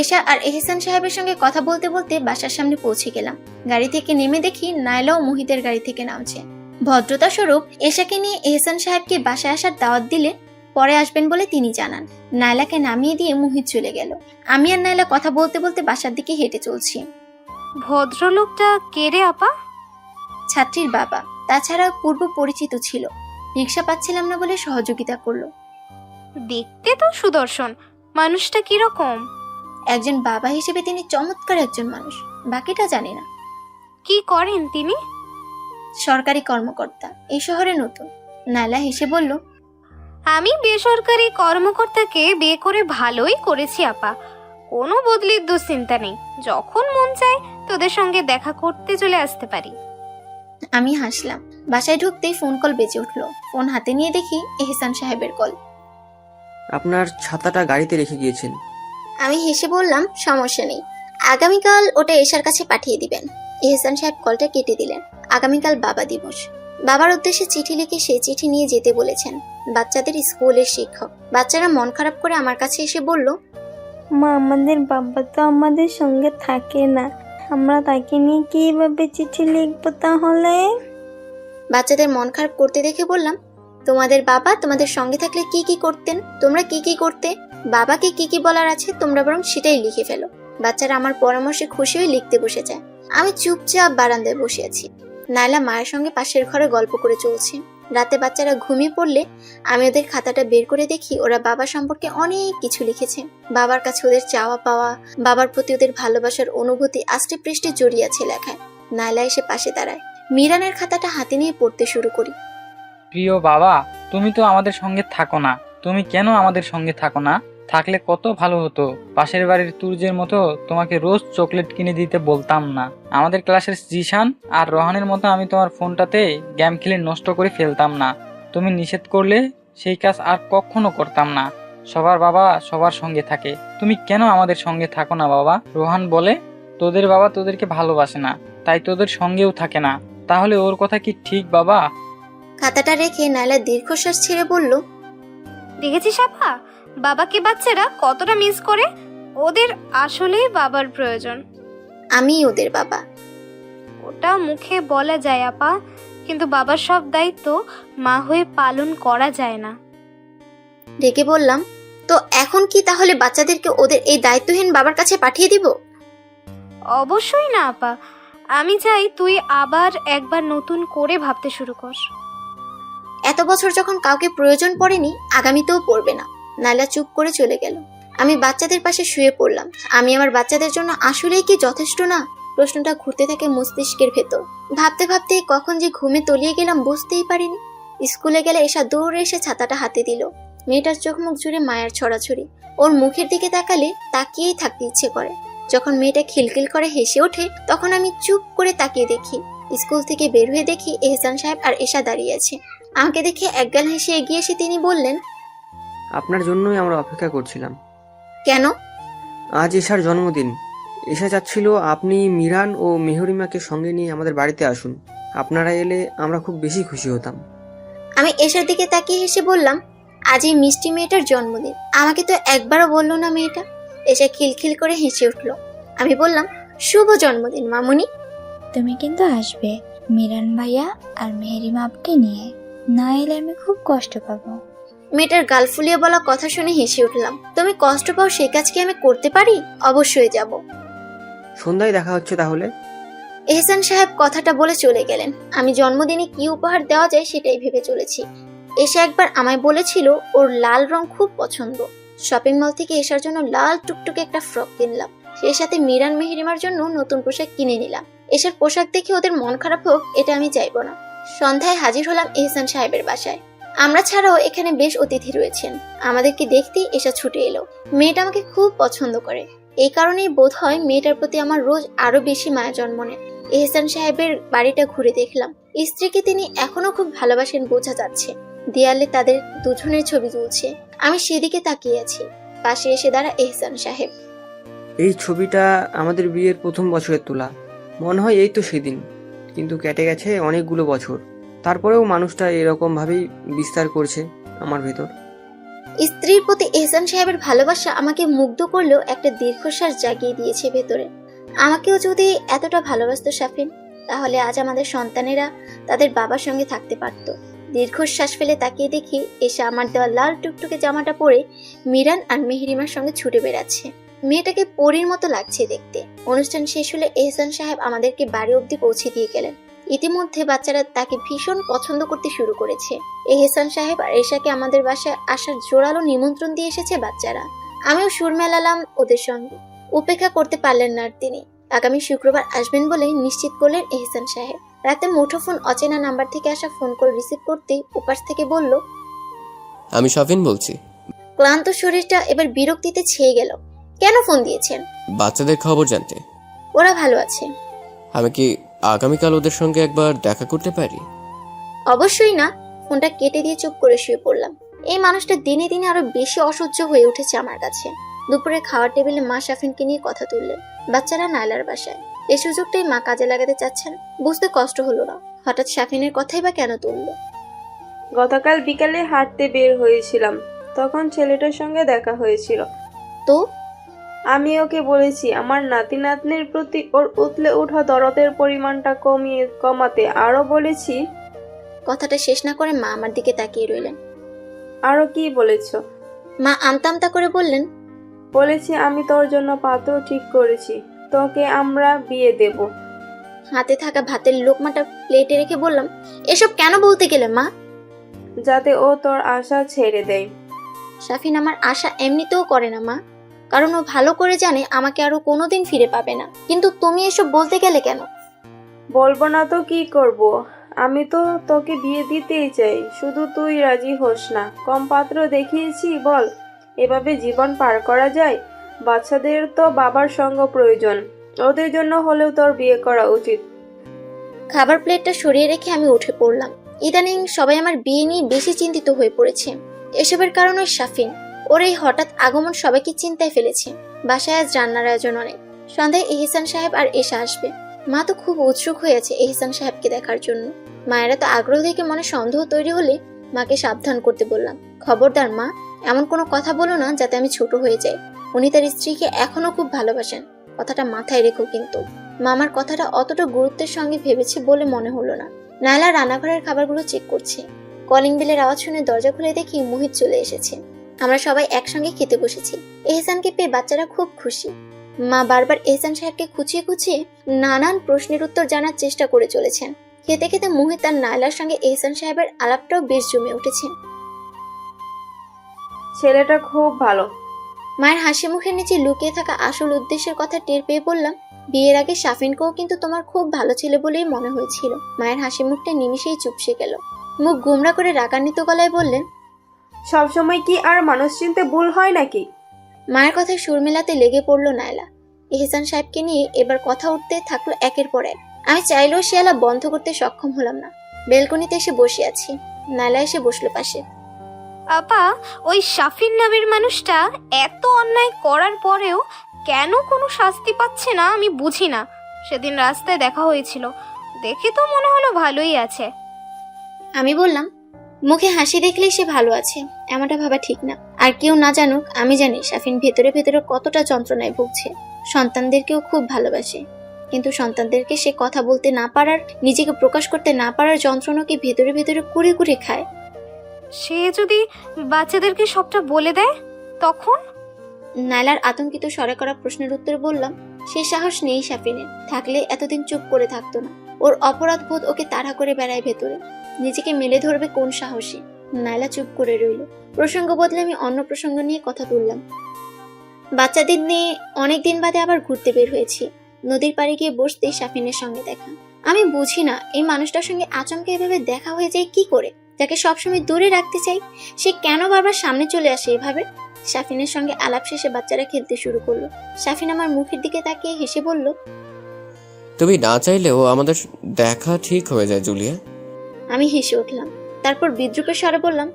এশা আর এহসান সাহেবের সঙ্গে কথা বলতে বলতে বাসার সামনে পৌঁছে গেলাম। গাড়ি থেকে নেমে দেখি নাইলা ও মুহিতের গাড়ি থেকে নামছে। ভদ্রতা স্বরূপ এশাকে নিয়ে এহসান সাহেবকে বাসায় আসার দাওয়াত দিলে পরে আসবেন বলে তিনি জানান। নাইলাকে নামিয়ে দিয়ে মুহিত চলে গেল। আমি আর নাইলা কথা বলতে বলতে বাসার দিকে হেঁটে চলছি। ভদ্রলোকটা কে রে আপা? ছাত্রীর বাবা, তাছাড়া পূর্ব পরিচিত ছিল। রিক্সা পাচ্ছিলাম না বলে সহযোগিতা করলো। দেখতে তো সুদর্শন, মানুষটা কিরকম? একজন বাবা হিসেবে তিনি চমৎকার একজন মানুষ, বাকিটা জানি না। কি করেন তিনি? সরকারি কর্মকর্তা, এই শহরে নতুন। নাইলা হেসে বলল, আমি বেসরকারি কর্মকর্তাকে বিয়ে করে ভালোই করেছি আপা। কোনো বদলির দুশ্চিন্তা নেই। যখন মন চায় তোদের সঙ্গে দেখা করতে চলে আসতে পারি। আমি হাসলাম। বাসায় ঢুকতেই ফোন কল বেজে উঠলো। ফোন হাতে নিয়ে দেখি এহসান সাহেবের কল। আপনার ছাতাটা গাড়িতে রেখে গিয়েছেন। আমি হেসে বললাম, সমস্যা নেই, আগামীকাল ওটা এশার কাছে পাঠিয়ে দিবেন। এহসান সাহেব কলটা কেটে দিলেন। আগামীকাল বাবা দিবস। বাবার উদ্দেশ্যে চিঠি লিখে সেই চিঠি নিয়ে যেতে বলেছেন। বাচ্চাদের স্কুলের শিক্ষক। বাচ্চারা মন খারাপ করে আমার কাছে এসে বলল, মা, আমাদের বাবা তো আমাদের সঙ্গে থাকে না, আমরা তাকে নিয়ে কিভাবে চিঠি লিখবো তাহলে? বাচ্চাদের মন খারাপ করতে দেখে বললাম, তোমাদের বাবা তোমাদের সঙ্গে থাকলে কি কি করতেন, তোমরা কি কি করতে, বাবাকে কি কি বলার আছে তোমরা বরং সেটাই লিখে ফেলো। বাচ্চারা আমার পরামর্শে খুশি হয়ে লিখতে বসে যায়। আমি চুপচাপ বারান্দায় বসে আছি। নাইলা মায়ের সঙ্গে পাশের ঘরে গল্প করে চলছে। রাতে বাচ্চারা ঘুমিয়ে পড়লে আমি ওদের খাতাটা বের করে দেখি ওরা বাবা সম্পর্কে অনেক কিছু লিখেছে। বাবার কাছে ওদের চাওয়া পাওয়া, বাবার প্রতি ওদের ভালোবাসার অনুভূতি আষ্টে পৃষ্ঠে জড়িয়ে আছে লেখায়। নাইলা এসে পাশে দাঁড়ায়। মিরানের খাতাটা হাতে নিয়ে পড়তে শুরু করি। প্রিয় বাবা, তুমি তো আমাদের সঙ্গে থাকো না। তুমি কেন আমাদের সঙ্গে থাকো না? থাকলে কত ভালো হতো। পাশের বাড়ির তুর্যের মতো তোমাকে রোজ চকলেট কিনে দিতে বলতাম না। আমাদের ক্লাসের জিশান আর রোহানের মতো আমি তোমার ফোনটাতে গেম খেলে নষ্ট করে ফেলতাম না। তুমি নিষেধ করলে সেই কাজ আর কখনো করতাম না। সবার বাবা সবার সঙ্গে থাকে, তুমি কেন আমাদের সঙ্গে থাকো না বাবা? রোহান বলে তোদের বাবা তোদেরকে ভালোবাসে না, তাই তোদের সঙ্গেও থাকে না। তাহলে ওর কথা কি ঠিক বাবা? খাতাটা রেখে নাইলা দীর্ঘশ্বাস ছেড়ে বলল, দেখেছিস আপা, বাবাকে বাচ্চারা কতটা মিস করে। ওদের আসলেই বাবার প্রয়োজন। আমি ওদের বাবা। ওটা মুখে বলা যায় আপা, কিন্তু বাবার সব দায়িত্ব মা হয়ে পালন করা যায় না। ডেকে বললাম, তো এখন কি তাহলে বাচ্চাদেরকে ওদের এই দায়িত্বহীন বাবার কাছে পাঠিয়ে দিব? অবশ্যই না আপা, আমি চাই তুই আবার একবার নতুন করে ভাবতে শুরু কর। এত বছর যখন কাউকে প্রয়োজন পড়েনি, আগামীতেও পড়বে না। নাইলা চুপ করে চলে গেল। আমি বাচ্চাদের পাশে শুয়ে পড়লাম। আমি আমার বাচ্চাদের জন্য আসলেই কি যথেষ্ট না? প্রশ্নটা ঘুরতে থাকে মস্তিষ্কের ভেতর। ভাবতে ভাবতে কখন যে ঘুমে তলিয়ে গেলাম বুঝতেই পারিনি। স্কুলে গেলে এসা দৌড়ে এসে ছাতাটা হাতে দিল। মেয়েটার চোখ মুখ জুড়ে মায়ের ছড়াছড়ি। ওর মুখের দিকে তাকালে তাকিয়েই থাকতে ইচ্ছে করে। যখন মেয়েটা খিলখিল করে হেসে ওঠে তখন আমি চুপ করে তাকিয়ে দেখি। স্কুল থেকে বের হয়ে দেখি এহসান সাহেব আর এশা দাঁড়িয়ে আছে। আমাকে দেখে একগাল হেসে এগিয়ে এসে তিনি বললেন, আপনার জন্যই আমরা অপেক্ষা করছিলাম। কেন? আজ এশার জন্মদিন। এশা চাচ্ছিল আপনি মিরান ও মেহরিমাকে সঙ্গে নিয়ে আমাদের বাড়িতে আসুন। আপনারা এলে আমরা খুব বেশি খুশি হতাম। আমি এশার দিকে তাকিয়ে হেসে বললাম, আজ এই মিষ্টি মেয়েটার জন্মদিন, আমাকে তো একবারও বললো না মেয়েটা। এশা খিলখিল করে হেসে উঠল। আমি বললাম, শুভ জন্মদিন মামুনি। তুমি কিন্তু আসবে মিরান ভাইয়া আর মেহেরিমা আপকে নিয়ে, না এলে আমি খুব কষ্ট পাবো। মেয়েটার গাল ফুলিয়ে বলা কথা শুনে হেসে উঠলাম। তুমি কষ্ট পাও সেই কাজ কি আমি করতে পারি? অবশ্যই যাব। সন্ধ্যায় দেখা হচ্ছে তাহলে। এহসান সাহেব কথাটা বলে চলে গেলেন। আমি জন্মদিনে কি উপহার দেওয়া যায় সেটাই ভেবে চলেছি। এসে একবার আমায় বলেছিল ওর লাল রং খুব পছন্দ। শপিং মল থেকে এসার জন্য লাল টুকটুকে একটা ফ্রক কিনলাম। সেই সাথে মিরান মেহেরিমার জন্য নতুন পোশাক কিনে নিলাম। এসার পোশাক দেখে ওদের মন খারাপ হোক এটা আমি চাইবো না। সন্ধ্যায় হাজির হলাম এহসান সাহেবের বাসায়। আমরা ছাড়াও এখানে বেশ অতিথি রয়েছেন। আমাদেরকে দেখতেই এসা ছুটে এলো। মেয়েটা আমাকে খুব পছন্দ করে, এই কারণেই বোধ হয় মেয়েটার প্রতি আমার রোজ আরো বেশি মায়া জন্ম নেয়। এহসান সাহেবের বাড়িটা ঘুরে দেখলাম। স্ত্রীকে তিনি এখনো খুব ভালোবাসেন বোঝা যাচ্ছে। দেয়ালে তাদের দুজনের ছবি তুলছে। আমি সেদিকে তাকিয়ে আছি। পাশে এসে দাঁড়া এহসান সাহেব। এই ছবিটা আমাদের বিয়ের প্রথম বছরের তোলা। মনে হয় এই তো সেদিন, কিন্তু কেটে গেছে অনেকগুলো বছর। তারপরেও মানুষটা এরকম ভাবেই বিস্তার করছে আমার ভেতর। স্ত্রীর প্রতি এহসান সাহেবের ভালোবাসা আমাকে মুগ্ধ করলেও একটা দীর্ঘশ্বাস জাগিয়ে দিয়েছে ভেতরে। আমাকেও যদি এতটা ভালোবাসতো শাফিন, তাহলে আজ আমাদের সন্তানেরা তাদের বাবার সঙ্গে থাকতে পারত। দীর্ঘশ্বাস ফেলে তাকিয়ে দেখি এসে আমার দেওয়া লাল টুকটুকে জামাটা পরে মিরান আর মেহেরিমার সঙ্গে ছুটে বেড়াচ্ছে। মেয়েটাকে পরীর মতো লাগছে দেখতে। অনুষ্ঠান শেষ হলে এহসান সাহেব আমাদেরকে বাড়ি অবধি পৌঁছে দিয়ে গেলেন। ইতিমধ্যে বাচ্চারা তাকে ভীষণ পছন্দ করতে শুরু করেছে। এহসান সাহেব আর এশাকে আমাদের বাসায় আসার জোরালো নিমন্ত্রণ দিয়ে এসেছে বাচ্চারা। আমিও সুর মেলালাম ওদের সঙ্গে। উপেক্ষা করতে পারলেন না আর তিনি। আগামী শুক্রবার আসবেন বলে নিশ্চিত করলেন এহসান সাহেব। রাতে মুঠোফোন অচেনা নাম্বার থেকে আসা ফোন কল রিসিভ করতেই উপাস থেকে বলল, আমি শাফিন বলছি। ক্লান্ত শরীরটা এবার বিরক্তিতে ছেয়ে গেল। কেন ফোন দিয়েছেন? বাচ্চাদের খবর জানতে। ওরা ভালো আছে। আমি কি আগামীকাল ওদের সঙ্গে একবার দেখা করতে পারি? অবশ্যই না। ফোনটা কেটে দিয়ে চুপ করে শুয়ে পড়লাম। এই মানুষটা দিনে দিনে আরো বেশি অসহ্য হয়ে উঠেছে আমার কাছে। দুপুরে খাওয়ার টেবিলে মা শাফিনকে নিয়ে কথা তুললেন। বাচ্চারা নায়লার বাসায়। এই সুযোগটাই মা কাজে লাগাতে চাচ্ছেন। বুঝতে কষ্ট হলো না হঠাৎ শাফিনের কথাই বা কেন তুললো। গতকাল বিকালে হাঁটতে বের হয়েছিলাম, তখন ছেলেটার সঙ্গে দেখা হয়েছিল। তো আমি ওকে বলেছি আমার নাতি নাতনির প্রতি ওর উতলে ওঠা দরদের পরিমাণটা কমাতে। আরো বলেছি। কথাটা শেষ না করে মা আমার দিকে তাকিয়ে রইলেন। আরো কি বলেছ? মা আমতা আমতা করে বললেন, বলেছি আমি তোর জন্য পাত্র ঠিক করেছি, তোকে আমরা বিয়ে দেব। হাতে থাকা ভাতের লোকমাটা প্লেটে রেখে বললাম, এসব কেন বলতে গেলে মা? যাতে ও তোর আশা ছেড়ে দেয়। শাফিন আমার আশা এমনিতেও করে না মা, কারণ ও ভালো করে জানে আমাকে আরো কোনোদিন ফিরে পাবে না। কিন্তু তুমি এসব বলতে গেলে কেন? বলবো না তো কি করব? আমি তো তোকে বিয়ে দিতেই চাই, শুধু তুই রাজি হোস না। কম পাত্র দেখিয়েছি বল? এভাবে জীবন পার করা যায়? বাচ্চাদের তো বাবার সঙ্গ প্রয়োজন, ওদের জন্য হলেও তোর বিয়ে করা উচিত। খাবার প্লেটটা সরিয়ে রেখে আমি উঠে পড়লাম। ইদানিং সবাই আমার বিয়ে নিয়ে বেশি চিন্তিত হয়ে পড়েছে। এসবের কারণ ওই শাফিন। ওর এই হঠাৎ আগমন সবাইকে চিন্তায় ফেলেছে। বাসায় আজ রান্নার আয়োজন অনেক। সন্ধ্যায় এহসান সাহেব আর এশা আসবে। মা তো খুব উৎসুক হয়ে আছে এহসান সাহেবকে দেখার জন্য। মায়েরা তো আগ্রহ দেখে মনে সন্দেহ তৈরি হলে মাকে সাবধান করতে বললাম, খবরদার মা, এমন কোনো কথা বলো না যাতে আমি ছোট হয়ে যাই। উনি তার স্ত্রীকে এখনো খুব ভালোবাসেন, কথাটা মাথায় রেখো কিন্তু। মা আমার কথাটা অতটা গুরুত্বের সঙ্গে ভেবেছে বলে মনে হলো না। নায়লা রান্নাঘরের খাবারগুলো চেক করছে। কলিং বেলের আওয়াজ শুনে দরজা খুলে দেখি মোহিত চলে এসেছে। আমরা সবাই একসঙ্গে খেতে বসেছি। এহসানকে পেয়ে বাচ্চারা খুব খুশি। মা বারবার এহসান সাহেবকে খুঁচিয়ে খুঁচিয়ে নানান প্রশ্নের উত্তর জানার চেষ্টা করে চলেছেন। খেতে খেতে মোহিত আর নায়লার সঙ্গে এহসান সাহেবের আলাপটাও বেশ জমে উঠেছে। ছেলেটা খুব ভালো। মায়ের হাসি মুখের নিচে লুকিয়ে থাকা আসল উদ্দেশ্যের কথা টের পেয়ে বললাম, বিয়ের আগে শাফিনকেও কিন্তু তোমার খুব ভালো ছেলে বলেই মনে হয়েছিল। মায়ের হাসি মুখটা নিমিষেই চুপসে গেল। মুখ গুমরা করে রাগান্বিত গলায় বললেন, সবসময় কি আর মানুষ চিনতে ভুল হয় নাকি? মায়ের কথায় সুর মেলাতে লেগে পড়ল নায়লা। এহসান সাহেবকে নিয়ে এবার কথা উঠতে থাকলো একের পর এক। আমি চাইলেও সে আলাপ বন্ধ করতে সক্ষম হলাম না। বেলকনিতে এসে বসে আছি, নাইলা এসে বসলো পাশে। আপা, ওই শাফিন নামের মানুষটা এত অন্যায় করার পরেও কেন কোনো শাস্তি পাচ্ছে না আমি বুঝি না। সেদিন রাস্তায় দেখা হয়েছিল, দেখে তো মনে হলো ভালোই আছে। আমি বললাম, মুখে হাসি দেখলেই সে ভালো আছে এমনটা ভাবা ঠিক না। আর কেউ না জানুক, আমি জানি শাফিন ভেতরে ভেতরে কতটা যন্ত্রণায় ভুগছে। সন্তানদেরকেও খুব ভালোবাসে, কিন্তু সন্তানদেরকে সে কথা বলতে না পারার, নিজেকে প্রকাশ করতে না পারার যন্ত্রণাকে ভেতরে ভেতরে কুড়ে কুড়ে খায়। সে যদি বাচ্চাদেরকে সবটা বলে দেয় তখন? নাইলার আতঙ্কিত স্বরে করা প্রশ্নের উত্তর বললাম, সে সাহস নেই শাফিনের, থাকলে এতদিন চুপ করে থাকতো না। ওর অপরাধ বোধ ওকে তাড়া করে বেড়ায় ভেতরে, নিজেকে মেলে ধরবে কোন সাহসে। নাইলা চুপ করে রইল। প্রসঙ্গ বদলে আমি অন্য প্রসঙ্গ নিয়ে কথা তুললাম। বাচ্চাদের নিয়ে অনেকদিন বাদে আবার ঘুরতে বের হয়েছি। নদীর পাড়ে গিয়ে বসতেই শাফিনের সঙ্গে দেখা। আমি বুঝি না এই মানুষটার সঙ্গে আচমকা এভাবে দেখা হয়ে যায় কি করে, যাকে সবসময় দূরে রাখতে চাই সে কেন বারবার সামনে চলে আসে এভাবে। শাফিনের সঙ্গে আলাপ শেষে বাচ্চারা খেলতে শুরু করলো। শাফিন আমার মুখের দিকে তাকিয়ে হেসে বলল, তুমি না চাইলেও আমাদের দেখা ঠিক হয়ে যায় জুলিয়া। আমি হেসে উঠলাম। তারপর বিদ্রুপের স্বরে বললাম,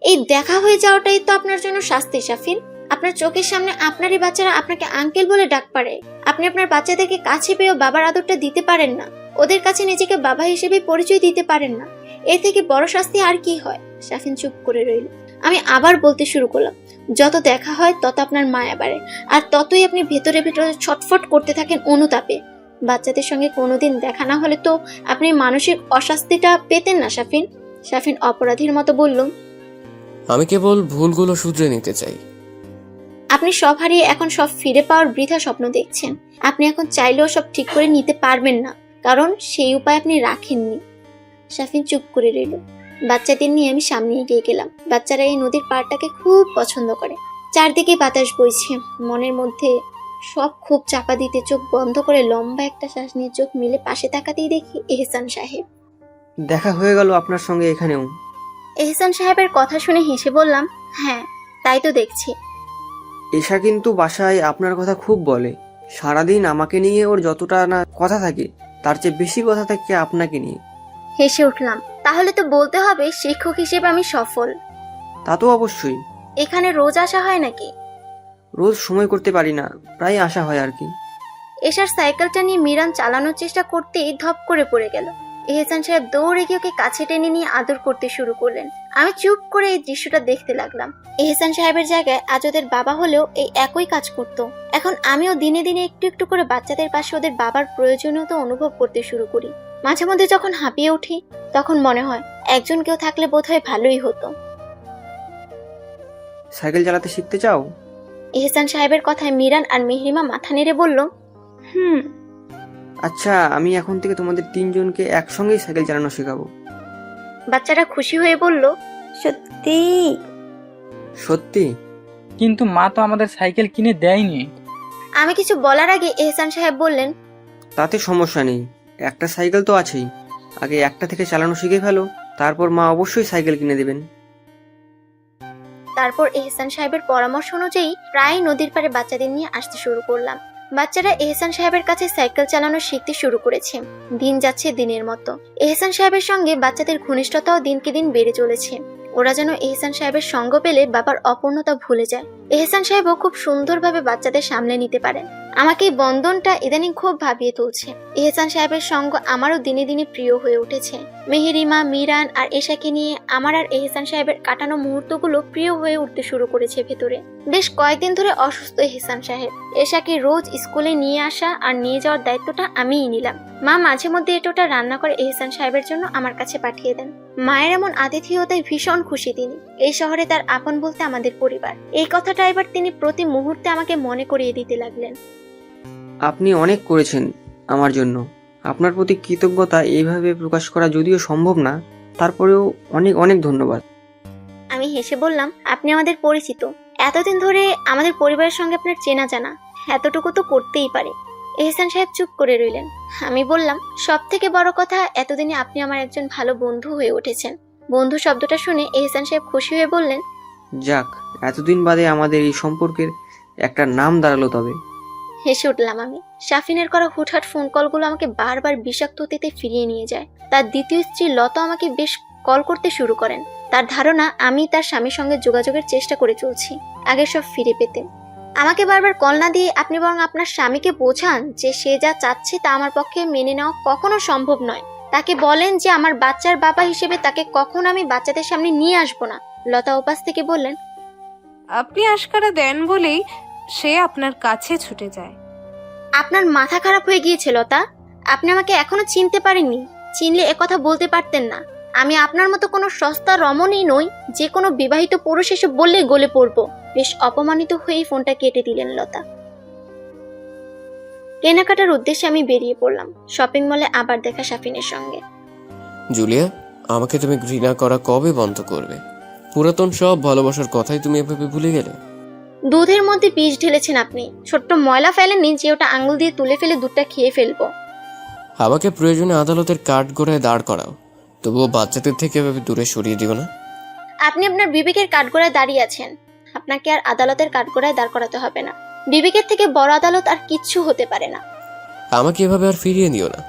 এই দেখা হয়ে যাওয়াটাই তো আপনার জন্য শাস্তি শাফিন। আপনার চোখের সামনে আপনারই বাচ্চারা আপনাকে আঙ্কেল বলে ডাক পারে, আপনি আপনার বাচ্চাদেরকে কাছে পেয়েও বাবার আদরটা দিতে পারেন না, ওদের কাছে নিজেকে বাবা হিসেবে পরিচয় দিতে পারেন না। এর থেকে বড় শাস্তি আর কি হয়? শাফিন চুপ করে রইল। আমি আবার বলতে শুরু করলাম, যত দেখা হয় তত আপনার মায়া বাড়ে, আর ততই আপনি ভেতরে ভেতরে ছটফট করতে থাকেন অনুতাপে। বাচ্চাদের সঙ্গে কোনোদিন দেখা না হলে তো আপনি মানসিক অশান্তিটা পেতেন না শাফিন। শাফিন অপরাধীর মতো বলল, আমি কেবল ভুলগুলো শুধরে নিতে চাই। আপনি সব হারিয়ে এখন সব ফিরে পাওয়ার বৃথা স্বপ্ন দেখছেন। আপনি এখন চাইলেও সব ঠিক করে নিতে পারবেন না, কারণ সেই উপায় আপনি রাখেননি। শাফিন চুপ করে রইল। বাচ্চাদের নিয়ে আমি সামনে এগিয়ে গেলাম। বাচ্চারা এই নদীর পাড়টাকে খুব পছন্দ করে। চারদিকে বাতাস বইছে, মনের মধ্যে সব খুব চাপা দিতে চোখ বন্ধ করে লম্বা একটা শ্বাস নিয়ে চোখ মিলে পাশে তাকাতেই দেখি এহসান সাহেব। দেখা হয়ে গেল আপনার সঙ্গে এখানেও। এহসান সাহেবের কথা শুনে হেসে বললাম, হ্যাঁ তাই তো দেখছি। এশা কিন্তু বাসায় আপনার কথা খুব বলে। সারাদিন আমাকে নিয়ে ওর যতটা না কথা থাকে তার চেয়ে বেশি কথা থাকে আপনাকে নিয়ে। হেসে উঠলাম, তাহলে তো বলতে হবে শিক্ষক হিসেবে আমি সফল। তা তো অবশ্যই। এখানে রোজ আসা হয় নাকি? রোজ সময় করতে পারি না, প্রায় আসা হয় আর কি। এশার সাইকেলটা নিয়ে মিরান চালানোর চেষ্টা করতেই ধপ করে পড়ে গেল। এহসান সাহেব দৌড়ে গিয়ে ওকে কাছে টেনে নিয়ে আদর করতে শুরু করলেন। আমি চুপ করে এই দৃশ্যটা দেখতে লাগলাম। এহসান সাহেবের জায়গায় আজ ওদের বাবা হলেও এই একই কাজ করত। এখন আমিও দিনে দিনে একটু একটু করে বাচ্চাদের পাশে ওদের বাবার প্রয়োজনীয়তা অনুভব করতে শুরু করি। মাঝে মধ্যে যখন হাঁপিয়ে উঠি তখন মনে হয় একজন কেউ থাকলে বোধহয় ভালোই হতো। সাইকেল চালাতে শিখতে চাও? এহসান সাহেবের কথায় মিরান আর মেহরিমা মাথা নেড়ে বলল, আচ্ছা, আমি এখন থেকে তোমাদের তিনজনকে একসঙ্গেই সাইকেল চালানো শেখাবো। বাচ্চারা খুশি হয়ে বলল, সত্যি? সত্যি? কিন্তু মা তো আমাদের সাইকেল কিনে দেয়নি। আমি কিছু বলার আগে এহসান সাহেব বললেন, তাতে সমস্যা নেই, একটা সাইকেল তো আছেই। আগে একটা থেকে চালানো শিখে ফেলো, তারপর মা অবশ্যই সাইকেল কিনে দেবেন। তারপর এহসান সাহেবের পরামর্শ অনুযায়ী প্রায় নদীর পাড়ে বাচ্চাদের নিয়ে আসতে শুরু করলাম। বাচ্চারা এহসান সাহেবের কাছে সাইকেল চালানো শিখতে শুরু করেছে। দিন যাচ্ছে দিনের মতো। এহসান সাহেবের সঙ্গে বাচ্চাদের ঘনিষ্ঠতাও দিনকে দিন বেড়ে চলেছে। ওরা যেন এহসান সাহেবের সঙ্গ পেলে বাবার অপূর্ণতা ভুলে যায়। এহসান সাহেবও খুব সুন্দরভাবে বাচ্চাদের সামলে নিতে পারেন। আমাকে এই বন্ধনটা ইদানিং খুব ভাবিয়ে তুলছে। এহসান সাহেবের সঙ্গ আমারও দিনে দিনে প্রিয় হয়ে উঠেছে। মেহেরিমা, মিরান আর এশাকে নিয়ে আমার আর এহসান সাহেবের কাটানো মুহূর্তগুলো প্রিয় হয়ে উঠতে শুরু করেছে ভেতরে। বেশ কয়েকদিন ধরে অসুস্থ এহসান সাহেব। এশাকে রোজ স্কুলে নিয়ে আসা আর নিয়ে যাওয়ার দায়িত্বটা আমিই নিলাম। মা মাঝে মধ্যে এটোটা রান্না করে এহসান সাহেবের জন্য আমার কাছে পাঠিয়ে দেন। মায়ের এমন আতিথেয়তায় ভীষণ খুশি তিনি। এই শহরে তার আপন বলতে আমাদের পরিবার। এই কথাটা এবার তিনি প্রতি মুহূর্তে আমাকে মনে করিয়ে দিতে লাগলেন। আপনি অনেক করেছেন আমার জন্য। আপনার প্রতি কৃতজ্ঞতা এইভাবে প্রকাশ করা যদিও সম্ভব না, তারপরেও অনেক অনেক ধন্যবাদ। আমি হেসে বললাম, আপনি আমাদের পরিচিত। এতদিন ধরে আমাদের পরিবারের সঙ্গে আপনার চেনা জানা, এতটুকু তো করতেই পারে। এহসান সাহেব চুপ করে রইলেন। আমি বললাম, সব থেকে বড় কথা, এতদিনে আপনি আমার একজন ভালো বন্ধু হয়ে উঠেছেন। বন্ধু শব্দটা শুনে এহসান সাহেব খুশি হয়ে বললেন, যাক, এতদিন বাদে আমাদের এই সম্পর্কের একটা নাম দাঁড়ালো তবে। হেসে উঠলাম আমি। শাফিনের করা হুটহাট ফোন কলগুলো আমাকে বারবার বিষাক্ত অতীতে ফিরিয়ে নিয়ে যায়। তার দ্বিতীয় স্ত্রী লতা আমাকে বেশ কল করতে শুরু করেন। তার ধারণা আমি তার স্বামীর সঙ্গে যোগাযোগের চেষ্টা করে চলছি আগে সব ফিরে পেতে। আমাকে বারবার কল না দিয়ে আপনি বরং আপনার স্বামীকে বোঝান যে সে যা চাচ্ছে তা আমার পক্ষে মেনে নেওয়া কখনো সম্ভব নয়। তাকে বলেন যে আমার বাচ্চার বাবা হিসেবে তাকে কখনো আমি বাচ্চাদের সামনে নিয়ে আসবো না। লতা উপাস থেকে বললেন, আপনি আশকারা দেন বলেই সে আপনার কাছে ছুটে যায়। আপনার মাথা খারাপ হয়ে গিয়েছে লতা। আপনি আমাকে এখনো চিনতে পারেননি। চিনলে একথা বলতে পারতেন না। আমি আপনার মতো কোনো সস্তা রমণী নই যে কোনো বিবাহিত পুরুষ এসে বললেই গলে পড়বো। বেশ অপমানিত হয়েই ফোনটা কেটে দিলেন লতা। কেনাকাটার উদ্দেশ্যে আমি বেরিয়ে পড়লাম। শপিং মলে আবার দেখা শাফিনের সঙ্গে। জুলিয়া, আমাকে তুমি ঘৃণা করা কবে বন্ধ করবে? পুরাতন সব ভালোবাসার কথাই তুমি এভাবে ভুলে গেলে? দুধের মধ্যে বিষ ঢেলেছেন আপনি। ছোট্ট ময়লা ফেলেননি যে ওটা আঙুল দিয়ে তুলে ফেলে দুধটা খেয়ে ফেলবো। আমাকে প্রয়োজনে আদালতের কাঠগড়ায় দাঁড় করাও, তবুও বাচ্চাদের থেকে এভাবে দূরে সরিয়ে দিও না। আপনি আপনার বিবেকের কাঠগড়ায় দাঁড়িয়ে আছেন। আপনাকে আর আদালতের কাঠগড়ায় দাঁড় করাতে হবে না। বিবেকের থেকে বড় আদালত আর কিচ্ছু হতে পারে না। আমাকে এভাবে আর ফিরিয়ে নিও না।